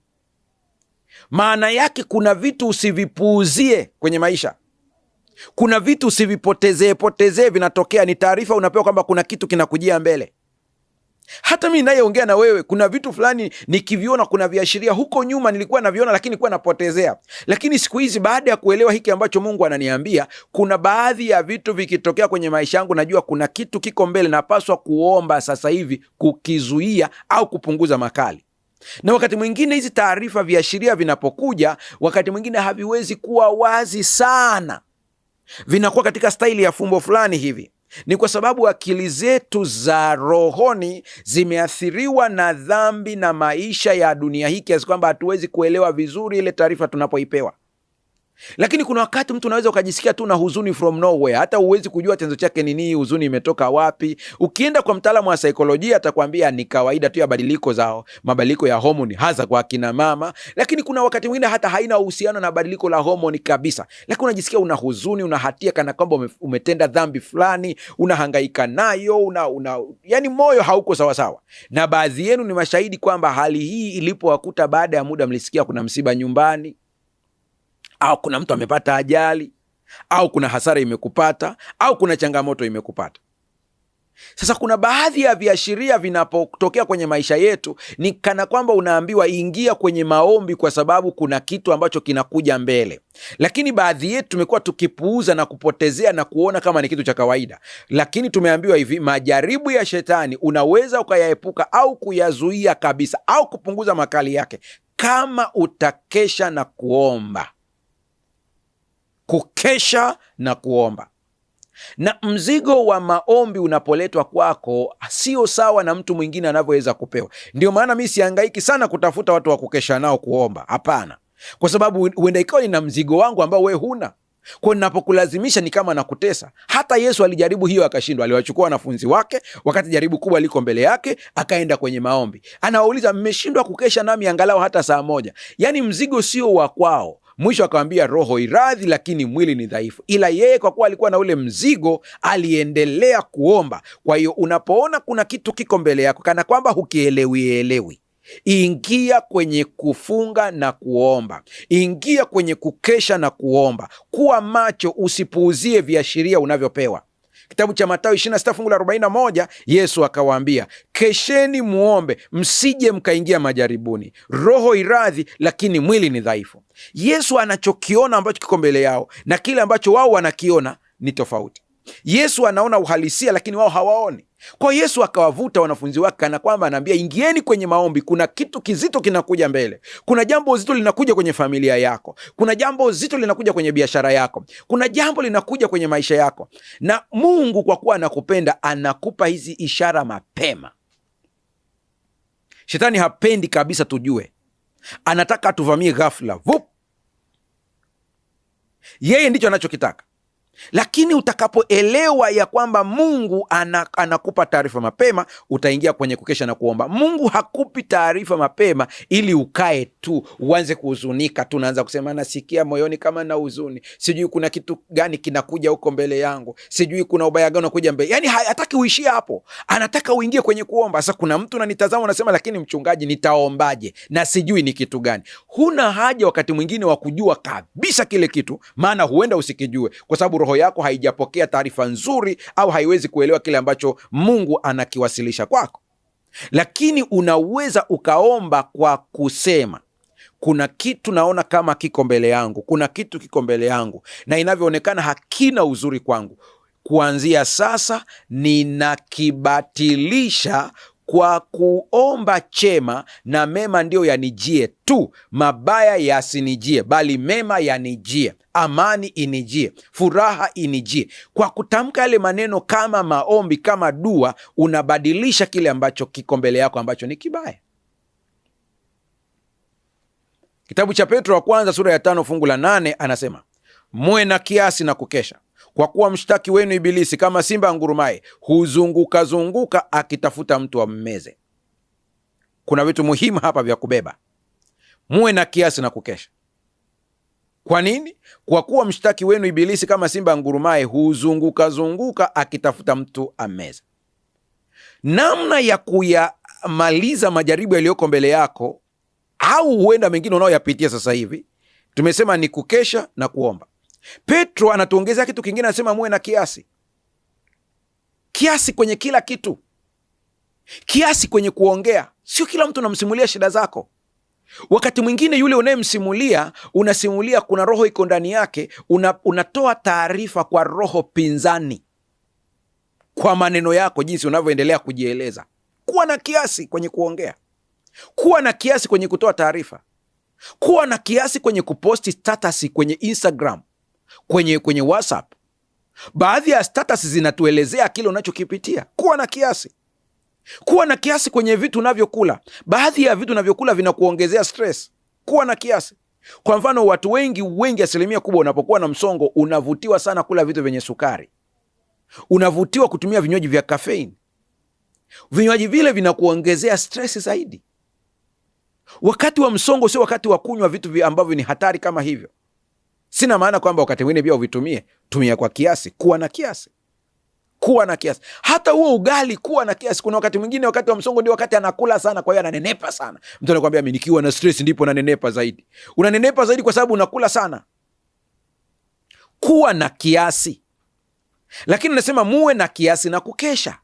Maana yake kuna vitu usivipuuzie kwenye maisha, kuna vitu usivipotezee vinatokea. Ni taarifa unapewa kwamba kuna kitu kinakujia mbele. Hata mimi nayeongea na wewe, kuna vitu fulani nikiviona, kuna viashiria huko nyuma nilikuwa naviona, lakini nilikuwa napotezea. Lakini siku hizi baada ya kuelewa hiki ambacho Mungu ananiambia, kuna baadhi ya vitu vikitokea kwenye maisha yangu, najua kuna kitu kiko mbele, napaswa kuomba sasa hivi kukizuia au kupunguza makali. Na wakati mwingine hizi taarifa, viashiria vinapokuja, wakati mwingine haviwezi kuwa wazi sana, vinakuwa katika staili ya fumbo fulani hivi. Ni kwa sababu akili zetu za rohoni zimeathiriwa na dhambi na maisha ya dunia hii, kiasi kwamba hatuwezi kuelewa vizuri ile taarifa tunapoipewa. Lakini kuna wakati mtu unaweza ukajisikia tu na huzuni from nowhere, hata huwezi kujua chanzo chake ni nini, huzuni imetoka wapi. Ukienda kwa mtaalamu wa saikolojia atakwambia ni kawaida tu ya mabadiliko ya homoni, hasa kwa akina mama. Lakini kuna wakati mwingine hata haina uhusiano na badiliko la homoni kabisa, lakini unajisikia una huzuni, una hatia, kana kwamba umetenda dhambi fulani, unahangaika nayo, yani moyo hauko sawasawa. Na baadhi yenu ni mashahidi kwamba hali hii ilipowakuta, baada ya muda mlisikia kuna msiba nyumbani, au kuna mtu amepata ajali, au kuna hasara imekupata, au kuna changamoto imekupata. Sasa kuna baadhi ya viashiria vinapotokea kwenye maisha yetu, ni kana kwamba unaambiwa ingia kwenye maombi, kwa sababu kuna kitu ambacho kinakuja mbele. Lakini baadhi yetu tumekuwa tukipuuza na kupotezea na kuona kama ni kitu cha kawaida. Lakini tumeambiwa hivi, majaribu ya shetani unaweza ukayaepuka au kuyazuia kabisa, au kupunguza makali yake, kama utakesha na kuomba. Kukesha na kuomba. Na mzigo wa maombi unapoletwa kwako, sio sawa na mtu mwingine anavyoweza kupewa. Ndio maana mimi sihangaiki sana kutafuta watu wa kukesha nao kuomba. Hapana. Kwa sababu huenda ikawa nina mzigo wangu ambao wewe huna. Kwa ninapokulazimisha ni kama nakutesa. Hata Yesu alijaribu hiyo akashindwa. Aliwachukua wanafunzi wake wakati jaribu kubwa liko mbele yake, akaenda kwenye maombi. Anawauliza, mmeshindwa kukesha nami angalau hata saa moja? Yaani mzigo sio wa kwao. Mwisho akamwambia, roho iradhi lakini mwili ni dhaifu. Ila yeye kwa kuwa alikuwa na ule mzigo, aliendelea kuomba. Kwa hiyo unapoona kuna kitu kiko mbele yako kana kwamba hukielewi, ingia kwenye kufunga na kuomba, ingia kwenye kukesha na kuomba. Kuwa macho, usipuuzie viashiria unavyopewa. Kitabu cha Mathayo 26 fungu la 41, Yesu akawaambia, kesheni muombe, msije mkaingia majaribuni. Roho iradhi, lakini mwili ni dhaifu. Yesu anachokiona ambacho kiko mbele yao na kile ambacho wao wanakiona ni tofauti. Yesu anaona uhalisia, lakini wao hawaoni. Kwa Yesu akawavuta wanafunzi wake kana kwamba anaambia, ingieni kwenye maombi, kuna kitu kizito kinakuja mbele. Kuna jambo zito linakuja kwenye familia yako, kuna jambo zito linakuja kwenye biashara yako, kuna jambo linakuja kwenye maisha yako, na Mungu kwa kuwa anakupenda anakupa hizi ishara mapema. Shetani hapendi kabisa tujue, anataka atuvamie ghafla, vup. Yeye ndicho anachokitaka. Lakini utakapoelewa ya kwamba Mungu anakupa taarifa mapema, utaingia kwenye kukesha na kuomba. Mungu hakupi taarifa mapema ili ukae tu uanze kuhuzunika tu, naanza kusema nasikia moyoni kama na huzuni, sijui kuna kitu gani kinakuja huko mbele yangu, sijui kuna ubaya gani unakuja mbele. Yani hataki uishie hapo, anataka uingie kwenye kuomba. Sasa kuna mtu unanitazama unasema, lakini mchungaji, nitaombaje na sijui ni kitu gani? Huna haja wakati mwingine wa kujua kabisa kile kitu, maana huenda usikijue kwa sababu roho yako haijapokea taarifa nzuri au haiwezi kuelewa kile ambacho Mungu anakiwasilisha kwako. Lakini unaweza ukaomba kwa kusema, kuna kitu naona kama kiko mbele yangu, kuna kitu kiko mbele yangu na inavyoonekana hakina uzuri kwangu. Kuanzia sasa ninakibatilisha kwa kuomba chema, na mema ndiyo yanijie tu, mabaya yasinijie, bali mema yanijie, amani inijie, furaha inijie. Kwa kutamka yale maneno kama maombi, kama dua, unabadilisha kile ambacho kiko mbele yako ambacho ni kibaya. Kitabu cha Petro wa kwanza sura ya 5 fungu la 8 anasema, muwe na kiasi na kukesha, kwa kuwa mshtaki wenu Ibilisi kama simba angurumaye huzunguka zunguka akitafuta mtu ammeze. Kuna vitu muhimu hapa vya kubeba. Muwe na kiasi na kukesha. Kwa nini? Kwa kuwa mshtaki wenu Ibilisi kama simba angurumaye huzunguka zunguka akitafuta mtu ammeze. Namna ya kuyamaliza majaribu yaliyoko mbele yako, au huenda mengine unaoyapitia sasa hivi, tumesema ni kukesha na kuomba. Petro anatuongezea kitu kingine, anasema muwe na kiasi. Kiasi kwenye kila kitu, kiasi kwenye kuongea. Sio kila mtu unamsimulia shida zako. Wakati mwingine yule unayemsimulia, unasimulia kuna roho iko ndani yake, unatoa taarifa kwa roho pinzani kwa maneno yako, jinsi unavyoendelea kujieleza. Kuwa na kiasi kwenye kuongea, kuwa na kiasi kwenye kutoa taarifa, kuwa na kiasi kwenye kuposti status kwenye Instagram, kwenye WhatsApp. Baadhi ya status zinatuelezea kile unachokipitia. Kuwa na kiasi. Kuwa na kiasi kwenye vitu unavyokula. Baadhi ya vitu unavyokula vinakuongezea stress. Kuwa na kiasi. Kwa mfano, watu wengi, asilimia kubwa, unapokuwa na msongo unavutiwa sana kula vitu vyenye sukari, unavutiwa kutumia vinywaji vya caffeine. Vinywaji vile vinakuongezea stress zaidi. Wakati wa msongo sio wakati wa kunywa vitu ambavyo ni hatari kama hivyo. Sina maana kwamba wakati mwingine pia uvitumie, tumia kwa kiasi. Kuwa na kiasi. Kuwa na kiasi. Hata huo ugali, kuwa na kiasi. Kuna wakati mwingine, wakati wa msongo ndio wakati anakula sana, kwa hiyo ananenepa sana. Mtu anakuambia, mimi nikiwa na stress ndipo nanenepa zaidi. Unanenepa zaidi kwa sababu unakula sana. Kuwa na kiasi. Lakini nasema muwe na kiasi na kukesha.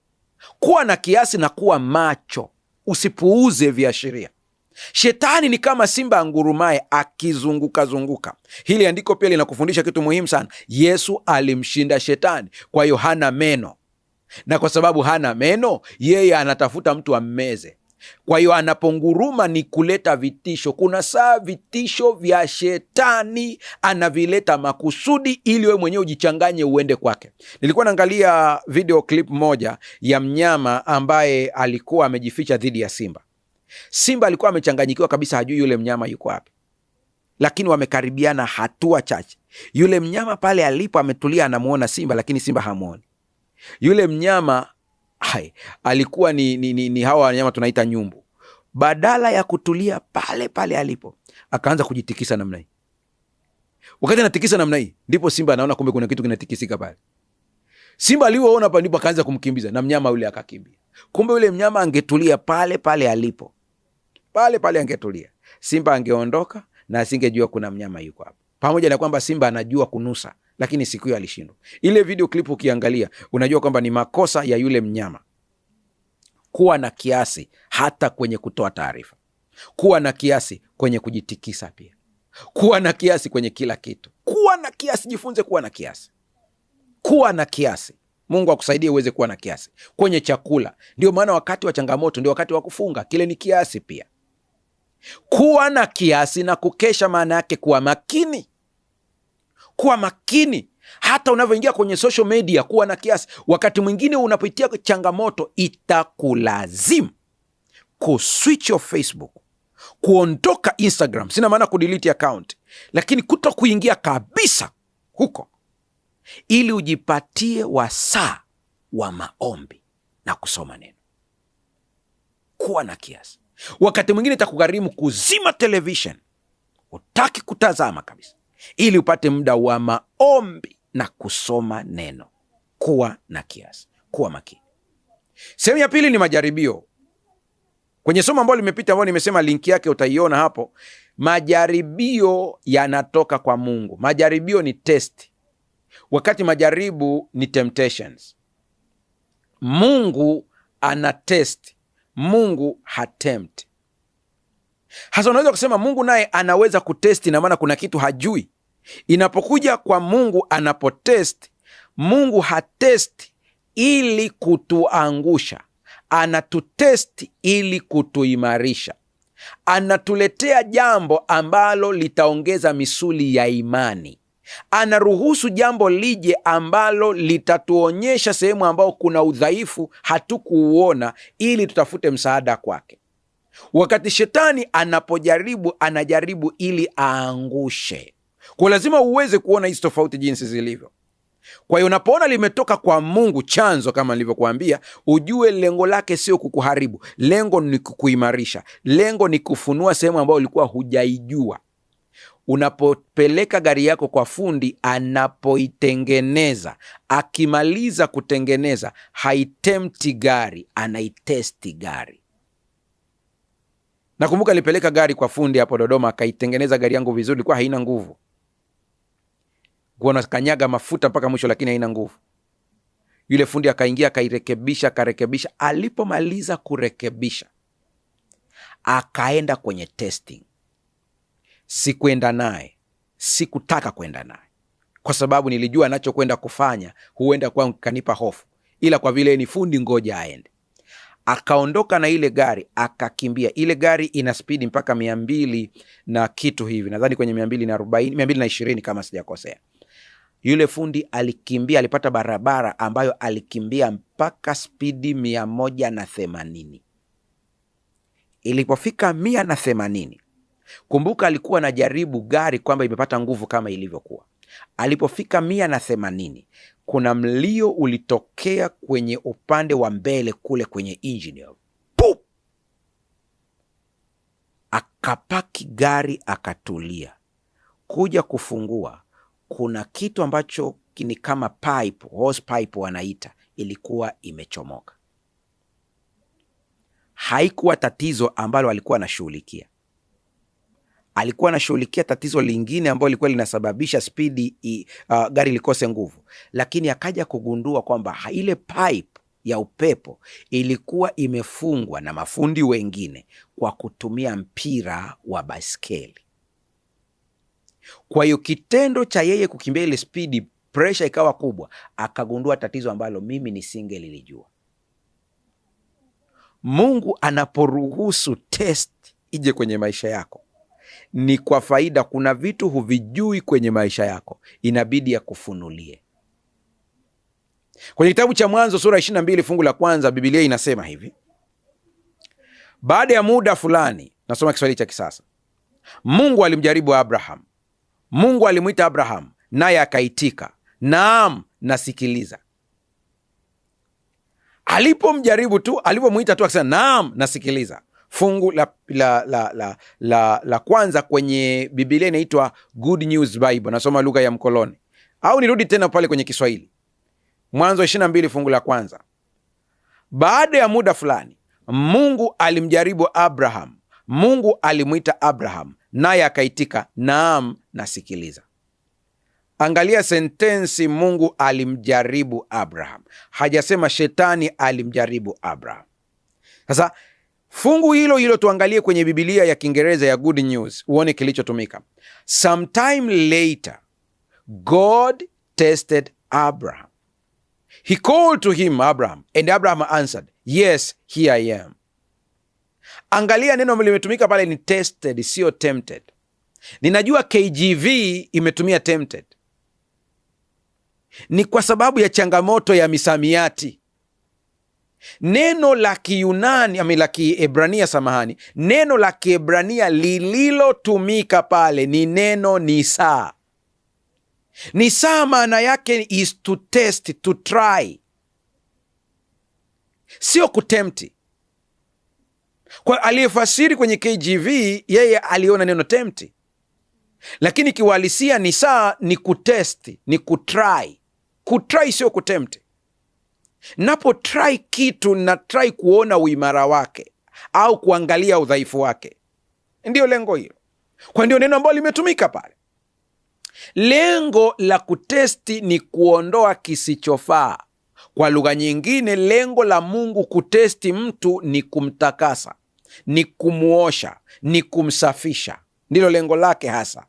Kuwa na kiasi na kuwa macho. Usipuuze viashiria. Shetani ni kama simba angurumaye akizunguka zunguka. Hili andiko pia linakufundisha kitu muhimu sana. Yesu alimshinda shetani, kwa hiyo hana meno, na kwa sababu hana meno, yeye anatafuta mtu ammeze. Kwa hiyo anaponguruma ni kuleta vitisho. Kuna saa vitisho vya shetani anavileta makusudi ili wewe mwenyewe ujichanganye uende kwake. Nilikuwa naangalia video clip moja ya mnyama ambaye alikuwa amejificha dhidi ya simba. Simba alikuwa amechanganyikiwa kabisa, hajui yule mnyama yuko wapi, lakini wamekaribiana hatua chache. Yule mnyama pale alipo ametulia, anamuona simba, lakini simba hamuoni. Yule mnyama alikuwa ni hawa wanyama tunaita nyumbu. Badala ya kutulia pale pale alipo, akaanza kujitikisa namna hii. Wakati anatikisa namna hii, ndipo simba anaona kumbe kuna kitu kinatikisika pale. Simba alipoona hapa, ndipo akaanza kumkimbiza na mnyama yule akakimbia. Kumbe yule mnyama angetulia pale pale alipo, pale pale angetulia, simba angeondoka na asingejua kuna mnyama yuko hapa. Pamoja na kwamba simba anajua kunusa lakini siku hiyo alishindwa. Ile video clip ukiangalia, unajua kwamba ni makosa ya yule mnyama. Kuwa na kiasi hata kwenye kutoa taarifa, kuwa na kiasi kwenye kujitikisa, pia kuwa na kiasi kwenye kila kitu. Kuwa na kiasi, jifunze kuwa na kiasi, kuwa na kiasi. Mungu akusaidie uweze kuwa na kiasi kwenye chakula. Ndio maana wakati wa changamoto ndio wakati wa kufunga, kile ni kiasi pia. Kuwa na kiasi na kukesha maana yake kuwa makini, kuwa makini hata unavyoingia kwenye social media. Kuwa na kiasi. Wakati mwingine unapitia changamoto, itakulazimu kuswitch off Facebook, kuondoka Instagram. Sina maana kudelete account, lakini kuto kuingia kabisa huko, ili ujipatie wasaa wa maombi na kusoma neno. Kuwa na kiasi. Wakati mwingine itakugharimu kuzima television, utaki kutazama kabisa, ili upate muda wa maombi na kusoma neno. Kuwa na kiasi, kuwa makini. Sehemu ya pili ni majaribio. Kwenye somo ambalo limepita, ambalo nimesema linki yake utaiona hapo, majaribio yanatoka kwa Mungu. Majaribio ni test, wakati majaribu ni temptations. Mungu ana test, Mungu hatempt. Hasa unaweza kusema Mungu naye anaweza kutesti, na maana kuna kitu hajui. Inapokuja kwa Mungu anapotest, Mungu hatesti ili kutuangusha, anatutesti ili kutuimarisha. Anatuletea jambo ambalo litaongeza misuli ya imani. Anaruhusu jambo lije ambalo litatuonyesha sehemu ambao kuna udhaifu hatukuuona, ili tutafute msaada kwake. Wakati shetani anapojaribu, anajaribu ili aangushe. Kwa lazima uweze kuona hizi tofauti jinsi zilivyo. Kwa hiyo unapoona limetoka kwa Mungu, chanzo kama nilivyokuambia, ujue lengo lake sio kukuharibu, lengo ni kukuimarisha, lengo ni kufunua sehemu ambayo ulikuwa hujaijua. Unapopeleka gari yako kwa fundi, anapoitengeneza, akimaliza kutengeneza, haitemti gari, anaitesti gari. Nakumbuka nilipeleka gari kwa fundi hapo Dodoma, akaitengeneza gari yangu vizuri, kwa haina nguvu. Kuona kanyaga mafuta mpaka mwisho, lakini haina nguvu. Yule fundi akaingia, akairekebisha, akarekebisha. Alipomaliza kurekebisha, akaenda kwenye testing. Sikuenda naye, sikutaka kwenda naye, kwa sababu nilijua anachokwenda kufanya huenda kwa kanipa hofu, ila kwa vile ni fundi, ngoja aende. Akaondoka na ile gari, akakimbia. Ile gari ina spidi mpaka 200 na kitu hivi, nadhani kwenye 240, 220 kama sijakosea. Yule fundi alikimbia, alipata barabara ambayo alikimbia mpaka spidi 180. Ilipofika 180, kumbuka alikuwa anajaribu gari kwamba imepata nguvu kama ilivyokuwa. Alipofika 180, kuna mlio ulitokea kwenye upande wa mbele kule kwenye engine. Pup! Akapaki gari, akatulia. Kuja kufungua, kuna kitu ambacho ni kama pipe, hose pipe wanaita, ilikuwa imechomoka. Haikuwa tatizo ambalo alikuwa anashughulikia. Alikuwa anashughulikia tatizo lingine ambalo lilikuwa linasababisha spidi gari likose nguvu, lakini akaja kugundua kwamba ile pipe ya upepo ilikuwa imefungwa na mafundi wengine kwa kutumia mpira wa baiskeli. Kwa hiyo kitendo cha yeye kukimbia ile spidi, pressure ikawa kubwa, akagundua tatizo ambalo mimi nisingelilijua. Mungu anaporuhusu test ije kwenye maisha yako, ni kwa faida. Kuna vitu huvijui kwenye maisha yako, inabidi ya kufunulie. Kwenye kitabu cha Mwanzo sura 22 fungu la 1, Biblia inasema hivi: baada ya muda fulani, nasoma Kiswahili cha kisasa, Mungu alimjaribu Abraham. Mungu alimwita Abraham, naye akaitika, naam, nasikiliza. Alipomjaribu tu, alipomwita tu, akasema naam, nasikiliza. Fungu la kwanza kwenye Biblia inaitwa Good News Bible, nasoma lugha ya mkoloni, au nirudi tena pale kwenye Kiswahili. Mwanzo 22 fungu la 1, baada ya muda fulani Mungu alimjaribu Abraham. Mungu alimwita Abraham, naye akaitika, naam, nasikiliza. Angalia sentensi, Mungu alimjaribu Abraham, hajasema shetani alimjaribu Abraham. Sasa fungu hilo hilo tuangalie kwenye Biblia ya Kiingereza ya Good News, uone kilichotumika. Sometime later God tested Abraham. He called to him, Abraham, and Abraham answered, yes, here I am. Angalia neno limetumika pale ni tested, sio tempted. Ninajua KJV imetumia tempted, ni kwa sababu ya changamoto ya misamiati. Neno la Kiyunani la Kiebrania, samahani, neno la Kiebrania lililotumika pale ni neno nisaa. Nisaa maana yake is to test, to try, sio kutempt. Kwa aliyefasiri kwenye KJV, yeye aliona neno tempt, lakini kiuhalisia nisaa ni kutest, ni kutry. Kutry sio kutempt. Napo try kitu na try kuona uimara wake au kuangalia udhaifu wake, ndio lengo hilo. Kwa ndio neno ambalo limetumika pale. Lengo la kutesti ni kuondoa kisichofaa. Kwa lugha nyingine, lengo la Mungu kutesti mtu ni kumtakasa, ni kumuosha, ni kumsafisha. Ndilo lengo lake hasa.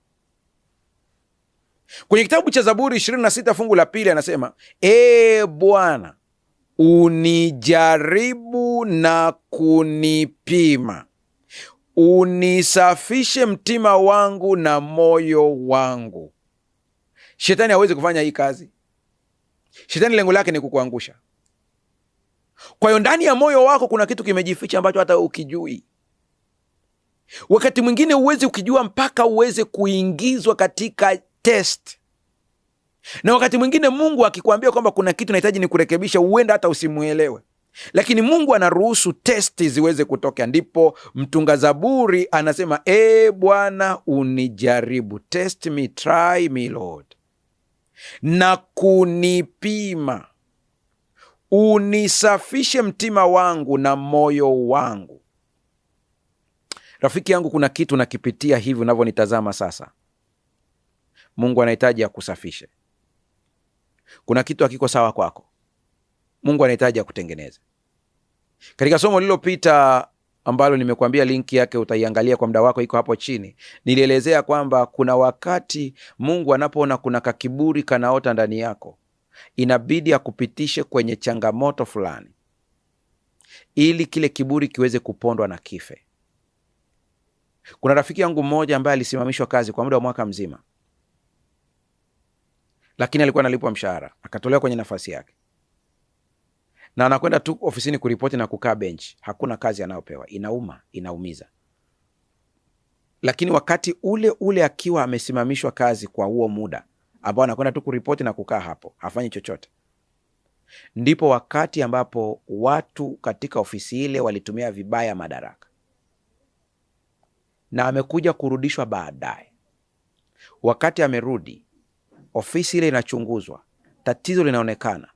Kwenye kitabu cha Zaburi 26 fungu la 2 anasema, Bwana, unijaribu na kunipima, unisafishe mtima wangu na moyo wangu. Shetani hawezi kufanya hii kazi. Shetani lengo lake ni kukuangusha. Kwa hiyo ndani ya moyo wako kuna kitu kimejificha ambacho hata ukijui. Wakati mwingine uweze ukijua mpaka uweze kuingizwa katika test. Na wakati mwingine Mungu akikwambia kwamba kuna kitu nahitaji ni kurekebisha, uenda hata usimuelewe, lakini Mungu anaruhusu testi ziweze kutokea. Ndipo mtunga Zaburi anasema, Bwana, unijaribu, test me, try me Lord, na kunipima, unisafishe mtima wangu na moyo wangu. Rafiki yangu, kuna kitu nakipitia hivi unavyonitazama sasa. Mungu anahitaji akusafishe. Kuna kitu hakiko sawa kwako, Mungu anahitaji akutengeneze. Katika somo lililopita ambalo nimekuambia linki yake utaiangalia kwa muda wako, iko hapo chini, nilielezea kwamba kuna wakati Mungu anapoona kuna kakiburi kanaota ndani yako, inabidi akupitishe kwenye changamoto fulani ili kile kiburi kiweze kupondwa na kife. Kuna rafiki yangu mmoja ambaye alisimamishwa kazi kwa muda wa mwaka mzima, lakini alikuwa analipwa mshahara, akatolewa kwenye nafasi yake, na anakwenda tu ofisini kuripoti na kukaa bench. Hakuna kazi anayopewa. Inauma, inaumiza. Lakini wakati ule ule akiwa amesimamishwa kazi kwa huo muda ambao anakwenda tu kuripoti na kukaa hapo, hafanyi chochote, ndipo wakati ambapo watu katika ofisi ile walitumia vibaya madaraka, na amekuja kurudishwa baadaye. Wakati amerudi, ofisi ile inachunguzwa, tatizo linaonekana,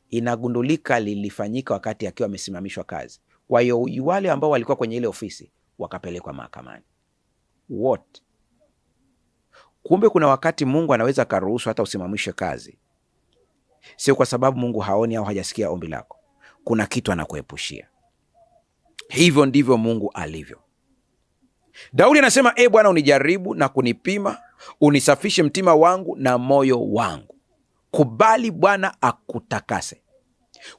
inagundulika lilifanyika wakati akiwa amesimamishwa kazi. Kwa hiyo wale ambao walikuwa kwenye ile ofisi wakapelekwa mahakamani wote. Kumbe kuna wakati Mungu anaweza karuhusu hata usimamishwe kazi, sio kwa sababu Mungu haoni au hajasikia ombi lako. Kuna kitu anakuepushia. Hivyo ndivyo Mungu alivyo. Daudi anasema, Bwana, unijaribu na kunipima, unisafishe mtima wangu na moyo wangu. Kubali Bwana akutakase.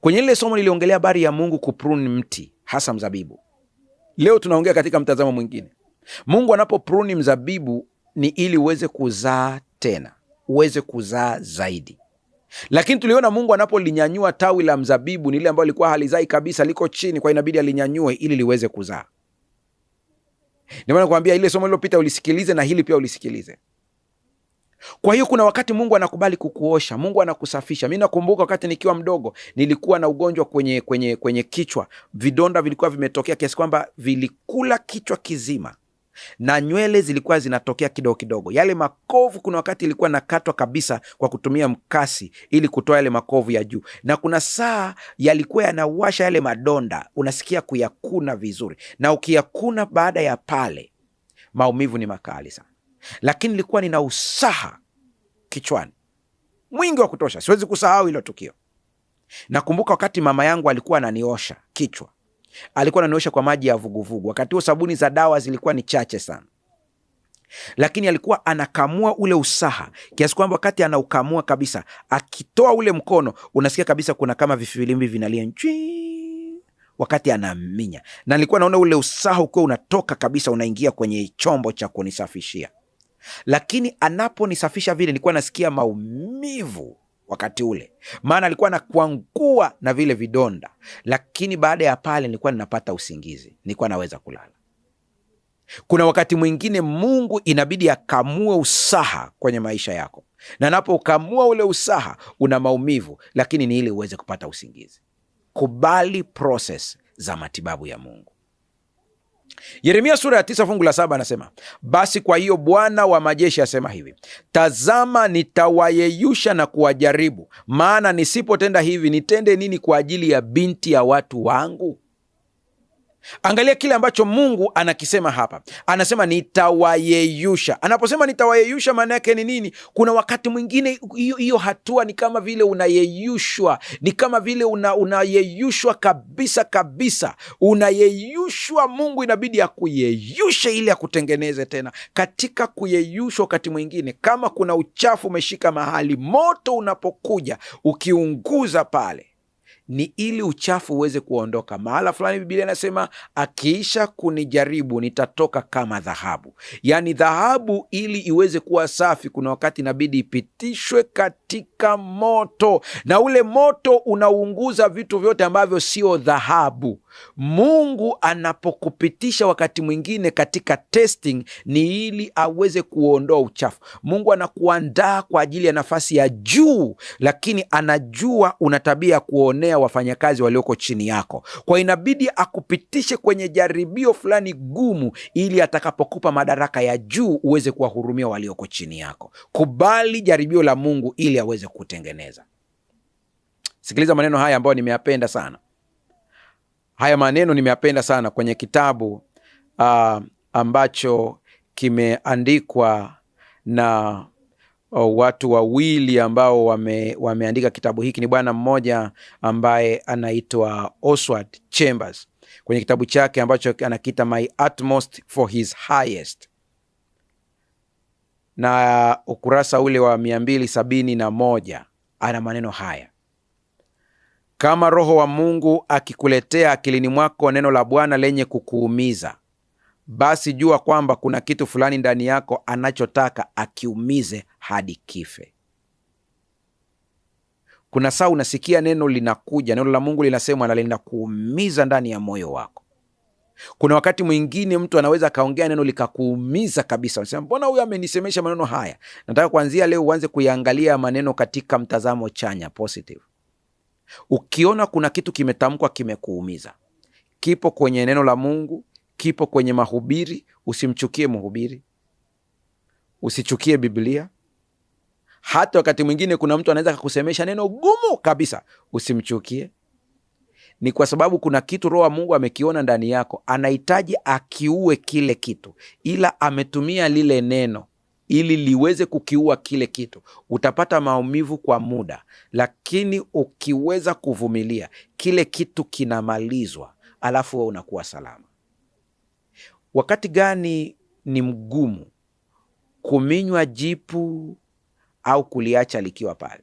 Kwenye ile somo niliongelea habari ya Mungu kupruni mti, hasa mzabibu. Leo tunaongea katika mtazamo mwingine. Mungu anapopruni mzabibu ni ili uweze kuzaa tena, uweze kuzaa zaidi. Lakini tuliona Mungu anapolinyanyua tawi la mzabibu, ni ile ambalo lilikuwa halizai kabisa, liko chini, kwa inabidi alinyanyue ili liweze kuzaa. Ndio maana nakwambia ile somo lililopita ulisikilize na hili pia ulisikilize. Kwa hiyo kuna wakati Mungu anakubali kukuosha, Mungu anakusafisha. Mimi nakumbuka wakati nikiwa mdogo nilikuwa na ugonjwa kwenye kichwa. Vidonda vilikuwa vimetokea kiasi kwamba vilikula kichwa kizima, na nywele zilikuwa zinatokea kidogo kidogo. Yale makovu kuna wakati ilikuwa nakatwa kabisa kwa kutumia mkasi ili kutoa yale makovu ya juu, na kuna saa yalikuwa yanawasha yale madonda, unasikia kuyakuna vizuri, na ukiyakuna baada ya pale maumivu ni makali sana. Lakini nilikuwa nina usaha kichwani, mwingi wa kutosha. Siwezi kusahau hilo tukio. Nakumbuka wakati mama yangu alikuwa ananiosha kichwa, alikuwa ananiosha kwa maji ya vuguvugu. Wakati huo sabuni za dawa zilikuwa ni chache sana, lakini alikuwa anakamua ule usaha kiasi kwamba wakati anaukamua kabisa, akitoa ule mkono unasikia kabisa kuna kama vifilimbi vinalia njii wakati anaminya, na nilikuwa naona ule usaha ukiwa unatoka kabisa unaingia kwenye chombo cha kunisafishia. Lakini anaponisafisha vile, nilikuwa nasikia maumivu wakati ule, maana alikuwa anakuangua na vile vidonda. Lakini baada ya pale nilikuwa ninapata usingizi, nilikuwa naweza kulala. Kuna wakati mwingine Mungu inabidi akamue usaha kwenye maisha yako, na anapokamua ule usaha una maumivu, lakini ni ili uweze kupata usingizi. Kubali process za matibabu ya Mungu. Yeremia sura ya 9 fungu la 7 anasema, basi kwa hiyo Bwana wa majeshi asema hivi, tazama nitawayeyusha na kuwajaribu, maana nisipotenda hivi nitende nini kwa ajili ya binti ya watu wangu? Angalia kile ambacho Mungu anakisema hapa. Anasema nitawayeyusha. Anaposema nitawayeyusha, maana yake ni nini? Kuna wakati mwingine hiyo hatua ni kama vile unayeyushwa, ni kama vile unayeyushwa kabisa kabisa, unayeyushwa. Mungu inabidi akuyeyushe ili akutengeneze tena. Katika kuyeyushwa, wakati mwingine kama kuna uchafu umeshika mahali, moto unapokuja ukiunguza pale, ni ili uchafu uweze kuondoka. Mahala fulani Biblia inasema akiisha kunijaribu nitatoka kama dhahabu. Yaani dhahabu ili iweze kuwa safi, kuna wakati inabidi ipitishwe katika moto, na ule moto unaunguza vitu vyote ambavyo sio dhahabu. Mungu anapokupitisha wakati mwingine katika testing, ni ili aweze kuondoa uchafu. Mungu anakuandaa kwa ajili ya nafasi ya juu, lakini anajua una tabia ya kuonea wafanyakazi walioko chini yako. Kwa inabidi akupitishe kwenye jaribio fulani gumu, ili atakapokupa madaraka ya juu uweze kuwahurumia walioko chini yako. Kubali jaribio la Mungu ili aweze kutengeneza. Sikiliza maneno haya ambayo nimeyapenda sana. Haya maneno nimeyapenda sana kwenye kitabu ambacho kimeandikwa na watu wawili ambao wameandika kitabu hiki. Ni bwana mmoja ambaye anaitwa Oswald Chambers, kwenye kitabu chake ambacho anakiita My Utmost for His Highest, na ukurasa ule wa 271 ana maneno haya: kama Roho wa Mungu akikuletea akilini mwako neno la Bwana lenye kukuumiza, basi jua kwamba kuna kitu fulani ndani yako anachotaka akiumize hadi kife. Kuna saa unasikia neno linakuja, neno la Mungu linasemwa na linakuumiza ndani ya moyo wako. Kuna wakati mwingine mtu anaweza akaongea neno likakuumiza kabisa. Unasema, mbona huyu amenisemesha maneno haya? Nataka kuanzia leo uanze kuiangalia maneno katika mtazamo chanya, positive. Ukiona kuna kitu kimetamkwa kimekuumiza, kipo kwenye neno la Mungu, kipo kwenye mahubiri, usimchukie mhubiri, usichukie Biblia. Hata wakati mwingine kuna mtu anaweza kukusemesha neno gumu kabisa, usimchukie. Ni kwa sababu kuna kitu Roho wa Mungu amekiona ndani yako, anahitaji akiue kile kitu, ila ametumia lile neno ili liweze kukiua kile kitu. Utapata maumivu kwa muda, lakini ukiweza kuvumilia, kile kitu kinamalizwa, alafu wewe unakuwa salama. Wakati gani ni mgumu? Kuminywa jipu au kuliacha likiwa pale?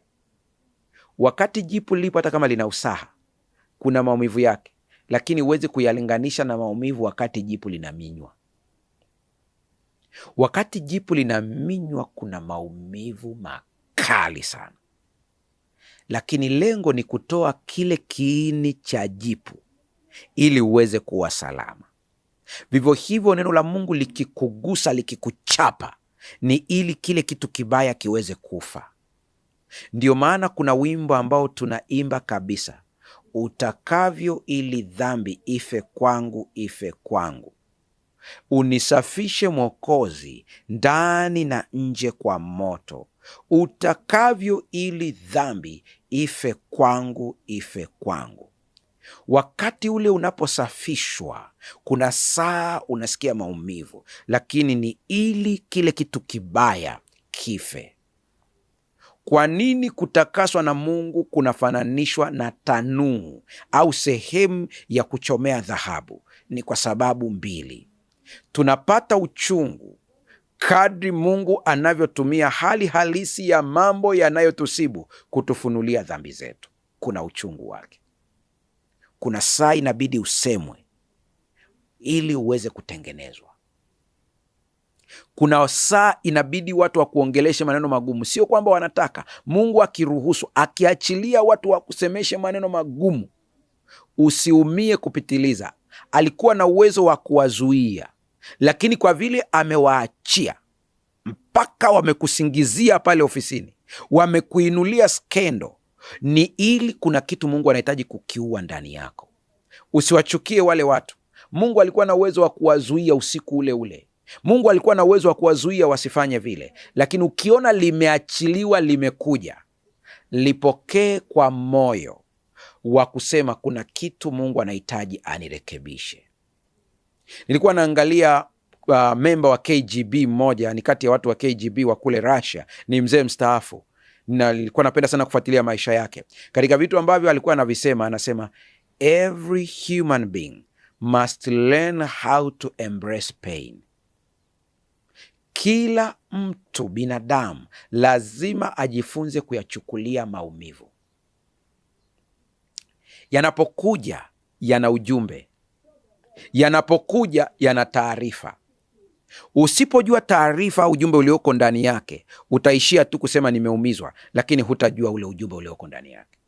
Wakati jipu lipo, hata kama lina usaha, kuna maumivu yake, lakini uweze kuyalinganisha na maumivu wakati jipu linaminywa. Wakati jipu linaminywa kuna maumivu makali sana, lakini lengo ni kutoa kile kiini cha jipu ili uweze kuwa salama. Vivyo hivyo neno la Mungu likikugusa, likikuchapa, ni ili kile kitu kibaya kiweze kufa. Ndio maana kuna wimbo ambao tunaimba kabisa, utakavyo ili dhambi ife kwangu, ife kwangu. Unisafishe Mwokozi ndani na nje kwa moto, utakavyo ili dhambi ife kwangu, ife kwangu. Wakati ule unaposafishwa, kuna saa unasikia maumivu, lakini ni ili kile kitu kibaya kife. Kwa nini kutakaswa na Mungu kunafananishwa na tanuu au sehemu ya kuchomea dhahabu? Ni kwa sababu mbili. Tunapata uchungu kadri Mungu anavyotumia hali halisi ya mambo yanayotusibu kutufunulia dhambi zetu. Kuna uchungu wake. Kuna saa inabidi usemwe ili uweze kutengenezwa. Kuna saa inabidi watu wakuongeleshe maneno magumu, sio kwamba wanataka. Mungu akiruhusu, akiachilia watu wakusemeshe maneno magumu, usiumie kupitiliza. Alikuwa na uwezo wa kuwazuia, lakini kwa vile amewaachia mpaka wamekusingizia pale ofisini, wamekuinulia skendo, ni ili kuna kitu Mungu anahitaji kukiua ndani yako. Usiwachukie wale watu. Mungu alikuwa na uwezo wa kuwazuia usiku ule ule. Mungu alikuwa na uwezo wa kuwazuia wasifanye vile, lakini ukiona limeachiliwa, limekuja, lipokee kwa moyo wa kusema kuna kitu Mungu anahitaji anirekebishe. Nilikuwa naangalia memba wa KGB mmoja, ni kati ya watu wa KGB wa kule Russia, ni mzee mstaafu, na nilikuwa napenda sana kufuatilia maisha yake. Katika vitu ambavyo alikuwa anavisema, anasema every human being must learn how to embrace pain. Kila mtu binadamu lazima ajifunze kuyachukulia maumivu. Yanapokuja yana ujumbe, yanapokuja yana taarifa. Usipojua taarifa au ujumbe ulioko ndani yake, utaishia tu kusema nimeumizwa, lakini hutajua ule ujumbe ulioko ndani yake.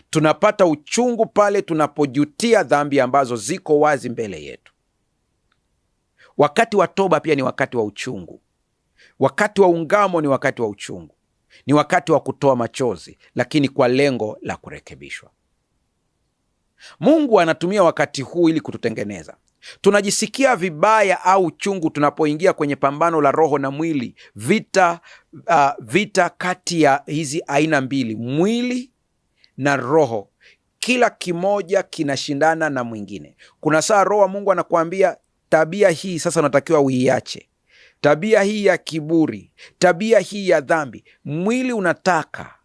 Tunapata uchungu pale tunapojutia dhambi ambazo ziko wazi mbele yetu. Wakati wa toba pia ni wakati wa uchungu. Wakati wa ungamo ni wakati wa uchungu. Ni wakati wa kutoa machozi, lakini kwa lengo la kurekebishwa. Mungu anatumia wakati huu ili kututengeneza. Tunajisikia vibaya au uchungu tunapoingia kwenye pambano la roho na mwili, vita kati ya hizi aina mbili, mwili na roho. Kila kimoja kinashindana na mwingine. Kuna saa roho wa Mungu anakuambia tabia hii sasa unatakiwa uiache, tabia hii ya kiburi, tabia hii ya dhambi. Mwili unataka,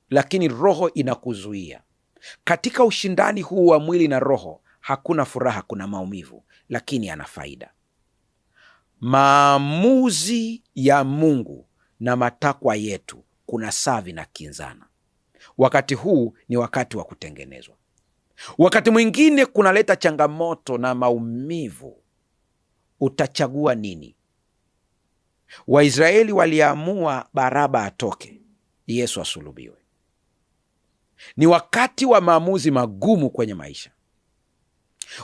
lakini roho inakuzuia. Katika ushindani huu wa mwili na roho, hakuna furaha, kuna maumivu, lakini ana faida. Maamuzi ya Mungu na matakwa yetu kuna saa vinakinzana. Wakati huu ni wakati wa kutengenezwa. Wakati mwingine kunaleta changamoto na maumivu. Utachagua nini? Waisraeli waliamua Baraba atoke, Yesu asulubiwe. Ni wakati wa maamuzi magumu kwenye maisha.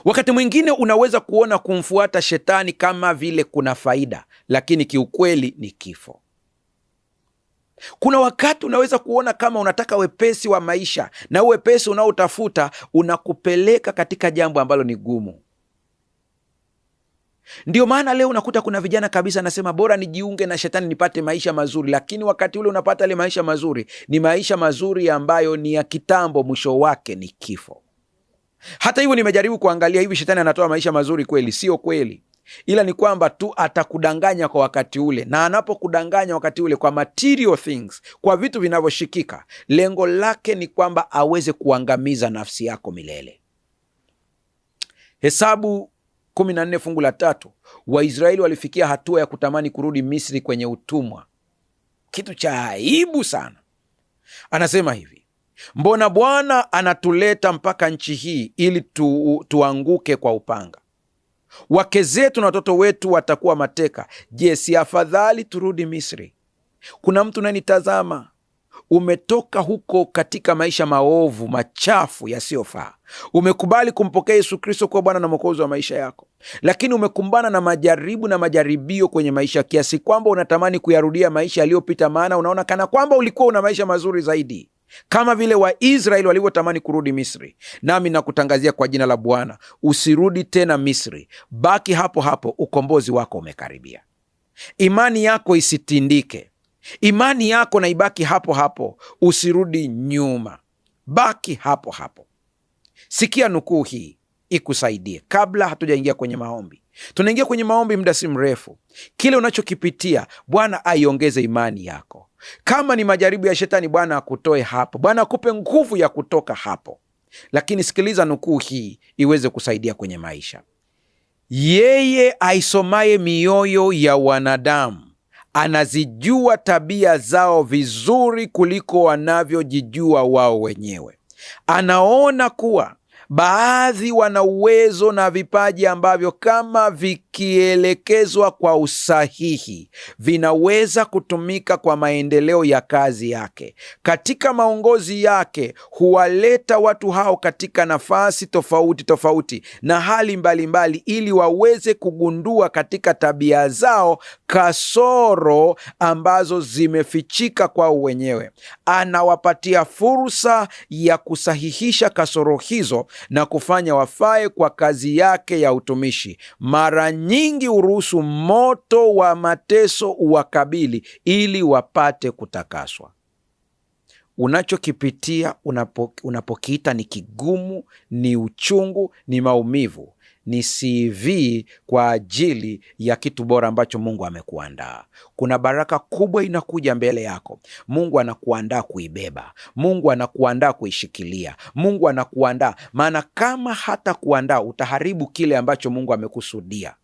Wakati mwingine unaweza kuona kumfuata shetani kama vile kuna faida, lakini kiukweli ni kifo. Kuna wakati unaweza kuona kama unataka wepesi wa maisha, na wepesi unaotafuta unakupeleka katika jambo ambalo ni gumu. Ndio maana leo unakuta kuna vijana kabisa anasema bora nijiunge na shetani nipate maisha mazuri, lakini wakati ule unapata ile maisha mazuri ni maisha mazuri ambayo ni ya kitambo, mwisho wake ni kifo. Hata hivyo nimejaribu kuangalia hivi shetani anatoa maisha mazuri kweli? Sio kweli, ila ni kwamba tu atakudanganya kwa wakati ule, na anapokudanganya wakati ule kwa material things, kwa vitu vinavyoshikika, lengo lake ni kwamba aweze kuangamiza nafsi yako milele. Hesabu 14 fungu la 3, Waisraeli walifikia hatua ya kutamani kurudi Misri kwenye utumwa. Kitu cha aibu sana. Anasema hivi, mbona Bwana anatuleta mpaka nchi hii ili tuanguke kwa upanga? Wake zetu na watoto wetu watakuwa mateka. Je, si afadhali turudi Misri? Kuna mtu unanitazama, umetoka huko katika maisha maovu, machafu, yasiyofaa. Umekubali kumpokea Yesu Kristo kuwa Bwana na Mwokozi wa maisha yako, lakini umekumbana na majaribu na majaribio kwenye maisha kiasi kwamba unatamani kuyarudia maisha yaliyopita, maana unaona kana kwamba ulikuwa una maisha mazuri zaidi, kama vile Waisraeli walivyotamani kurudi Misri. Nami nakutangazia kwa jina la Bwana, usirudi tena Misri. Baki hapo hapo, ukombozi wako umekaribia. Imani yako isitindike. Imani yako na ibaki hapo hapo, usirudi nyuma, baki hapo hapo. Sikia nukuu hii ikusaidie. Kabla hatujaingia kwenye maombi, Tunaingia kwenye maombi muda si mrefu. Kile unachokipitia, Bwana aiongeze imani yako. Kama ni majaribu ya shetani, Bwana akutoe hapo, Bwana akupe nguvu ya kutoka hapo. Lakini sikiliza nukuu hii iweze kusaidia kwenye maisha. Yeye aisomaye mioyo ya wanadamu anazijua tabia zao vizuri kuliko wanavyojijua wao wenyewe. Anaona kuwa baadhi wana uwezo na vipaji ambavyo kama vikielekezwa kwa usahihi vinaweza kutumika kwa maendeleo ya kazi yake. Katika maongozi yake huwaleta watu hao katika nafasi tofauti tofauti na hali mbalimbali ili waweze kugundua katika tabia zao kasoro ambazo zimefichika kwao wenyewe. Anawapatia fursa ya kusahihisha kasoro hizo na kufanya wafae kwa kazi yake ya utumishi. Mara nyingi huruhusu moto wa mateso uwakabili ili wapate kutakaswa. Unachokipitia unapokiita ni kigumu, ni uchungu, ni maumivu, ni CV kwa ajili ya kitu bora ambacho Mungu amekuandaa. Kuna baraka kubwa inakuja mbele yako. Mungu anakuandaa kuibeba. Mungu anakuandaa kuishikilia. Mungu anakuandaa, maana kama hata kuandaa utaharibu kile ambacho Mungu amekusudia.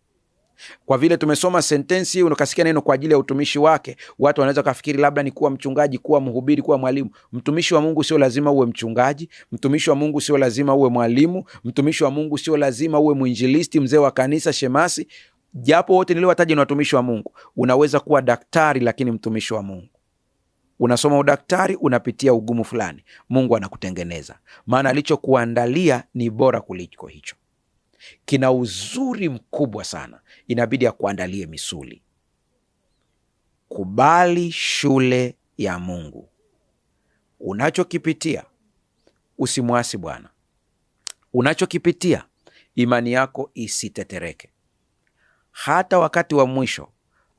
Kwa vile tumesoma sentensi hii, unakasikia neno kwa ajili ya utumishi wake, watu wanaweza kafikiri labda ni kuwa mchungaji, kuwa mhubiri, kuwa mwalimu. Mtumishi wa Mungu sio lazima uwe mchungaji. Mtumishi wa Mungu sio lazima uwe mwalimu. Mtumishi wa Mungu sio lazima uwe mwinjilisti, mzee wa kanisa, shemasi. Japo wote niliowataja ni watumishi wa Mungu. Unaweza kuwa daktari lakini mtumishi wa Mungu. Unasoma udaktari, unapitia ugumu fulani, Mungu anakutengeneza, maana alichokuandalia ni bora kuliko hicho. Kina uzuri mkubwa sana, inabidi akuandalie misuli. Kubali shule ya Mungu. Unachokipitia usimwasi Bwana. Unachokipitia imani yako isitetereke. Hata wakati wa mwisho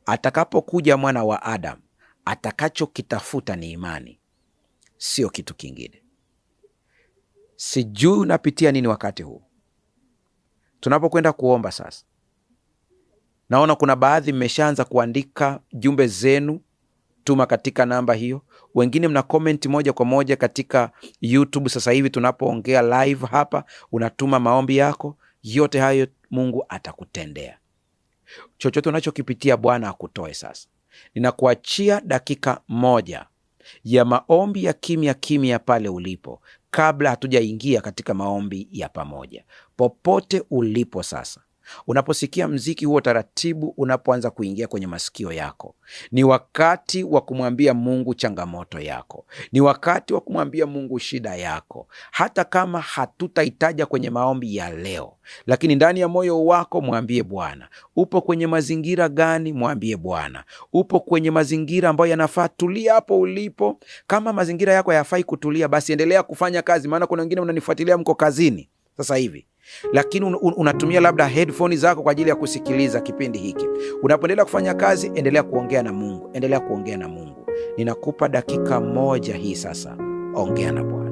atakapokuja mwana wa Adamu, atakachokitafuta ni imani, sio kitu kingine. Sijui unapitia nini wakati huu. Tunapokwenda kuomba sasa, naona kuna baadhi mmeshaanza kuandika jumbe zenu, tuma katika namba hiyo. Wengine mna comment moja kwa moja katika YouTube sasa hivi tunapoongea live hapa, unatuma maombi yako. Yote hayo Mungu atakutendea. Chochote unachokipitia Bwana akutoe sasa. Ninakuachia dakika moja ya maombi ya kimya kimya pale ulipo, kabla hatujaingia katika maombi ya pamoja. Popote ulipo sasa, unaposikia mziki huo taratibu unapoanza kuingia kwenye masikio yako, ni wakati wa kumwambia Mungu changamoto yako. Ni wakati wa kumwambia Mungu shida yako. Hata kama hatutahitaja kwenye maombi ya leo, lakini ndani ya moyo wako mwambie Bwana. Upo kwenye mazingira gani? Mwambie Bwana. Upo kwenye mazingira ambayo yanafaa, tulia hapo ulipo. Kama mazingira yako hayafai kutulia, basi endelea kufanya kazi, maana kuna wengine unanifuatilia mko kazini sasa hivi, lakini unatumia labda headphone zako kwa ajili ya kusikiliza kipindi hiki. Unapoendelea kufanya kazi, endelea kuongea na Mungu, endelea kuongea na Mungu. Ninakupa dakika moja hii sasa, ongea na Bwana.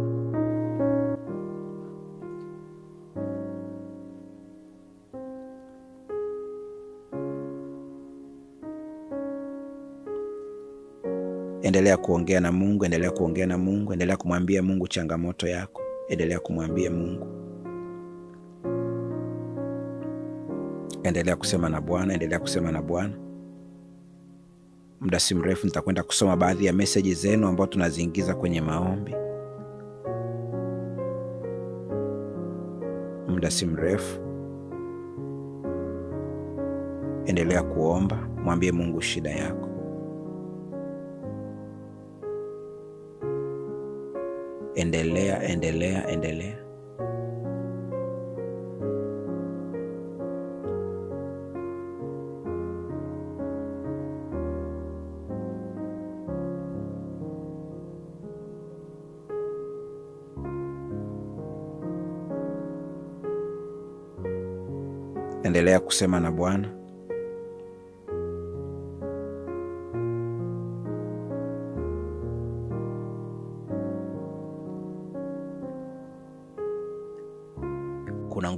Endelea kuongea na Mungu, endelea kuongea na Mungu, endelea kumwambia Mungu changamoto yako, endelea kumwambia Mungu. Endelea kusema na Bwana, endelea kusema na Bwana. Muda si mrefu nitakwenda kusoma baadhi ya meseji zenu ambao tunaziingiza kwenye maombi. Muda si mrefu. Endelea kuomba, mwambie Mungu shida yako. Endelea, endelea, endelea. Endelea kusema na Bwana.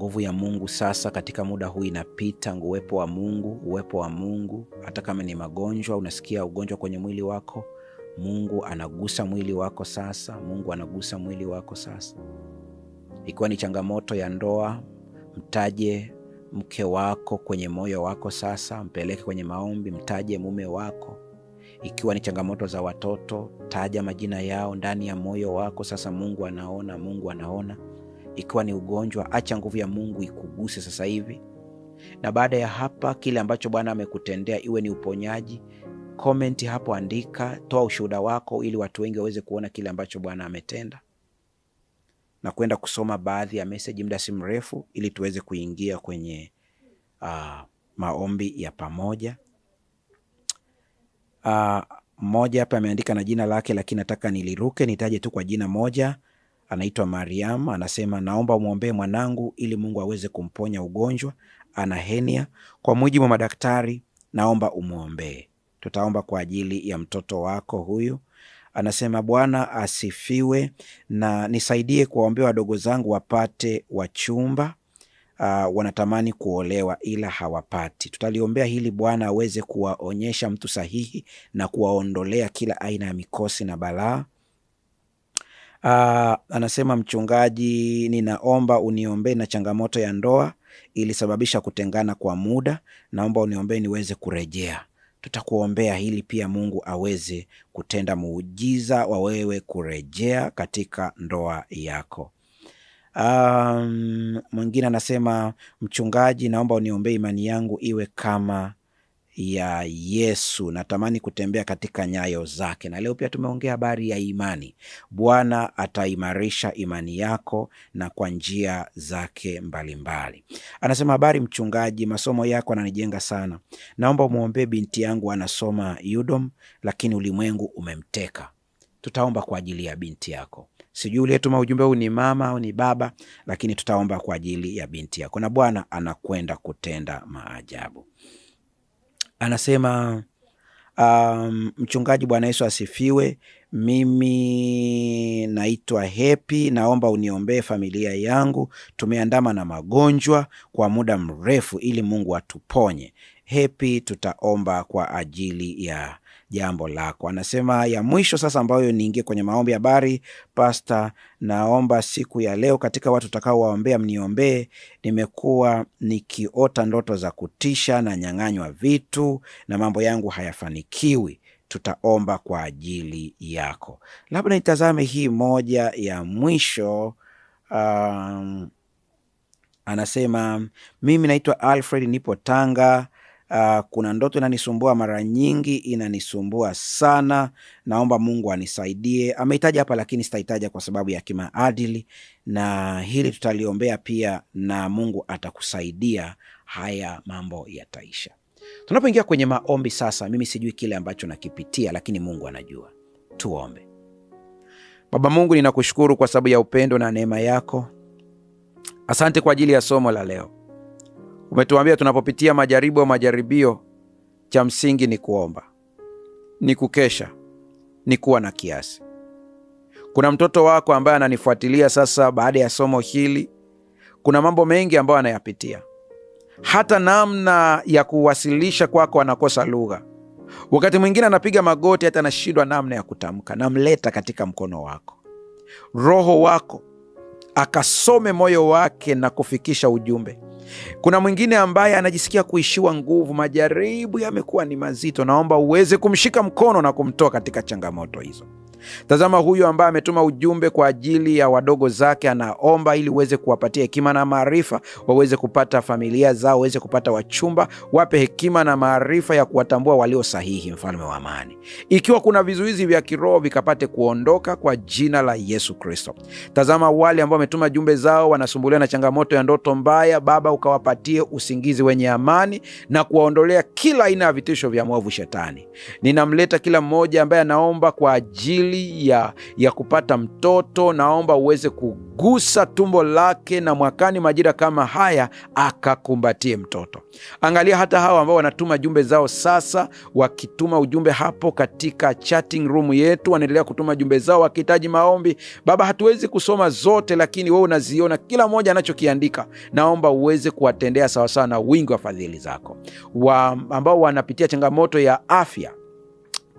Nguvu ya Mungu sasa katika muda huu inapita, uwepo wa Mungu. Hata kama ni magonjwa, unasikia ugonjwa kwenye mwili wako, Mungu anagusa mwili wako sasa. Mungu anagusa mwili wako sasa. Ikiwa ni changamoto ya ndoa, mtaje mke wako kwenye moyo wako sasa, mpeleke kwenye maombi, mtaje mume wako. Ikiwa ni changamoto za watoto, taja majina yao ndani ya moyo wako sasa. Mungu anaona, Mungu anaona. Ikiwa ni ugonjwa, acha nguvu ya Mungu ikuguse sasa hivi. Na baada ya hapa, kile ambacho Bwana amekutendea, iwe ni uponyaji, comment hapo, andika, toa ushuhuda wako ili watu wengi waweze kuona kile ambacho Bwana ametenda. Na kwenda kusoma baadhi ya message muda si mrefu ili tuweze kuingia kwenye maombi ya pamoja. Mmoja hapa ameandika na jina lake, lakini nataka niliruke nitaje tu kwa jina moja. Anaitwa Mariam, anasema naomba umwombee mwanangu ili Mungu aweze kumponya ugonjwa, ana hernia. Kwa mujibu wa madaktari, naomba umwombee. Tutaomba kwa ajili ya mtoto wako huyu. Anasema Bwana asifiwe, na nisaidie kuwaombea wadogo zangu wapate wachumba. Wanatamani kuolewa ila hawapati. Tutaliombea hili Bwana aweze kuwaonyesha mtu sahihi na kuwaondolea kila aina ya mikosi na balaa. Anasema mchungaji, ninaomba uniombee na changamoto ya ndoa ilisababisha kutengana kwa muda. Naomba uniombee niweze kurejea. Tutakuombea hili pia, Mungu aweze kutenda muujiza wa wewe kurejea katika ndoa yako. Mwingine anasema mchungaji, naomba uniombee imani yangu iwe kama ya Yesu, natamani kutembea katika nyayo zake. Na leo pia tumeongea habari ya imani. Bwana ataimarisha imani yako na kwa njia zake mbalimbali. Anasema habari mchungaji, masomo yako yananijenga sana. Naomba umwombee binti yangu, anasoma UDOM lakini ulimwengu umemteka. Tutaomba kwa ajili ya binti yako. Sijui uliyetuma ujumbe huu ni mama au ni baba, lakini tutaomba kwa ajili ya binti yako na Bwana anakwenda kutenda maajabu. Anasema mchungaji, Bwana Yesu asifiwe. Mimi naitwa Happy, naomba uniombee familia yangu. Tumeandama na magonjwa kwa muda mrefu ili Mungu atuponye. Happy, tutaomba kwa ajili ya jambo lako. Anasema ya mwisho sasa ambayo niingie kwenye maombi. Habari Pastor, naomba siku ya leo katika watu utakao waombea mniombee. Nimekuwa nikiota ndoto za kutisha na nyang'anywa vitu na mambo yangu hayafanikiwi. Tutaomba kwa ajili yako. Labda nitazame hii moja ya mwisho. Anasema mimi naitwa Alfred, nipo Tanga. Kuna ndoto inanisumbua mara nyingi, inanisumbua sana. Naomba Mungu anisaidie. Ameitaja hapa lakini sitaitaja kwa sababu ya kimaadili, na hili tutaliombea pia na Mungu atakusaidia. Haya mambo yataisha. Tunapoingia kwenye maombi sasa, mimi sijui kile ambacho nakipitia, lakini Mungu anajua. Tuombe. Baba Mungu, ninakushukuru kwa sababu ya upendo na neema yako. Asante kwa ajili ya somo la leo. Umetuambia tunapopitia majaribu au majaribio, cha msingi ni kuomba, ni kukesha, ni kuwa na kiasi. Kuna mtoto wako ambaye ananifuatilia sasa baada ya somo hili. Kuna mambo mengi ambayo anayapitia. Hata namna ya kuwasilisha kwako anakosa lugha. Wakati mwingine anapiga magoti hata anashindwa namna ya kutamka. Namleta katika mkono wako. Roho wako akasome moyo wake na kufikisha ujumbe. Kuna mwingine ambaye anajisikia kuishiwa nguvu, majaribu yamekuwa ni mazito. Naomba uweze kumshika mkono na kumtoa katika changamoto hizo. Tazama huyu ambaye ametuma ujumbe kwa ajili ya wadogo zake, anaomba ili uweze kuwapatia hekima na maarifa, waweze kupata familia zao, waweze kupata wachumba. Wape hekima na maarifa ya kuwatambua walio sahihi, mfalme wa amani. Ikiwa kuna vizuizi vya kiroho vikapate kuondoka kwa jina la Yesu Kristo. Tazama wale ambao wametuma jumbe zao wanasumbuliwa na changamoto ya ndoto mbaya. Baba, ukawapatie usingizi wenye amani na kuwaondolea kila aina ya vitisho vya mwovu Shetani. Ninamleta kila mmoja ambaye anaomba kwa ajili ya kupata mtoto, naomba uweze kugusa tumbo lake na mwakani majira kama haya akakumbatie mtoto. Angalia hata hawa ambao wanatuma jumbe zao sasa, wakituma ujumbe hapo katika chatting room yetu, wanaendelea kutuma jumbe zao wakihitaji maombi. Baba, hatuwezi kusoma zote, lakini wewe unaziona kila mmoja anachokiandika. Naomba uweze kuwatendea sawasawa na wingi wa fadhili zako. Ambao wanapitia changamoto ya afya,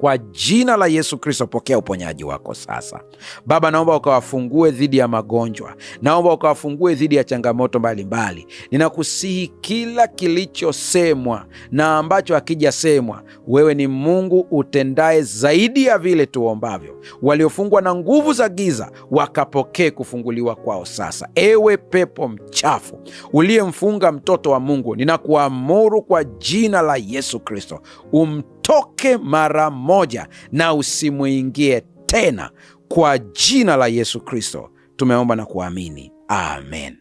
kwa jina la Yesu Kristo, pokea uponyaji wako sasa. Baba, naomba ukawafungue dhidi ya magonjwa, naomba ukawafungue dhidi ya changamoto mbalimbali. Ninakusihi kila kilichosemwa na ambacho hakijasemwa, wewe ni Mungu utendaye zaidi ya vile tuombavyo. Waliofungwa na nguvu za giza wakapokee kufunguliwa kwao sasa. Ewe pepo mchafu uliyemfunga mtoto wa Mungu, ninakuamuru kwa jina la Yesu Kristo, toke mara moja na usimuingie tena, kwa jina la Yesu Kristo tumeomba na kuamini, amen.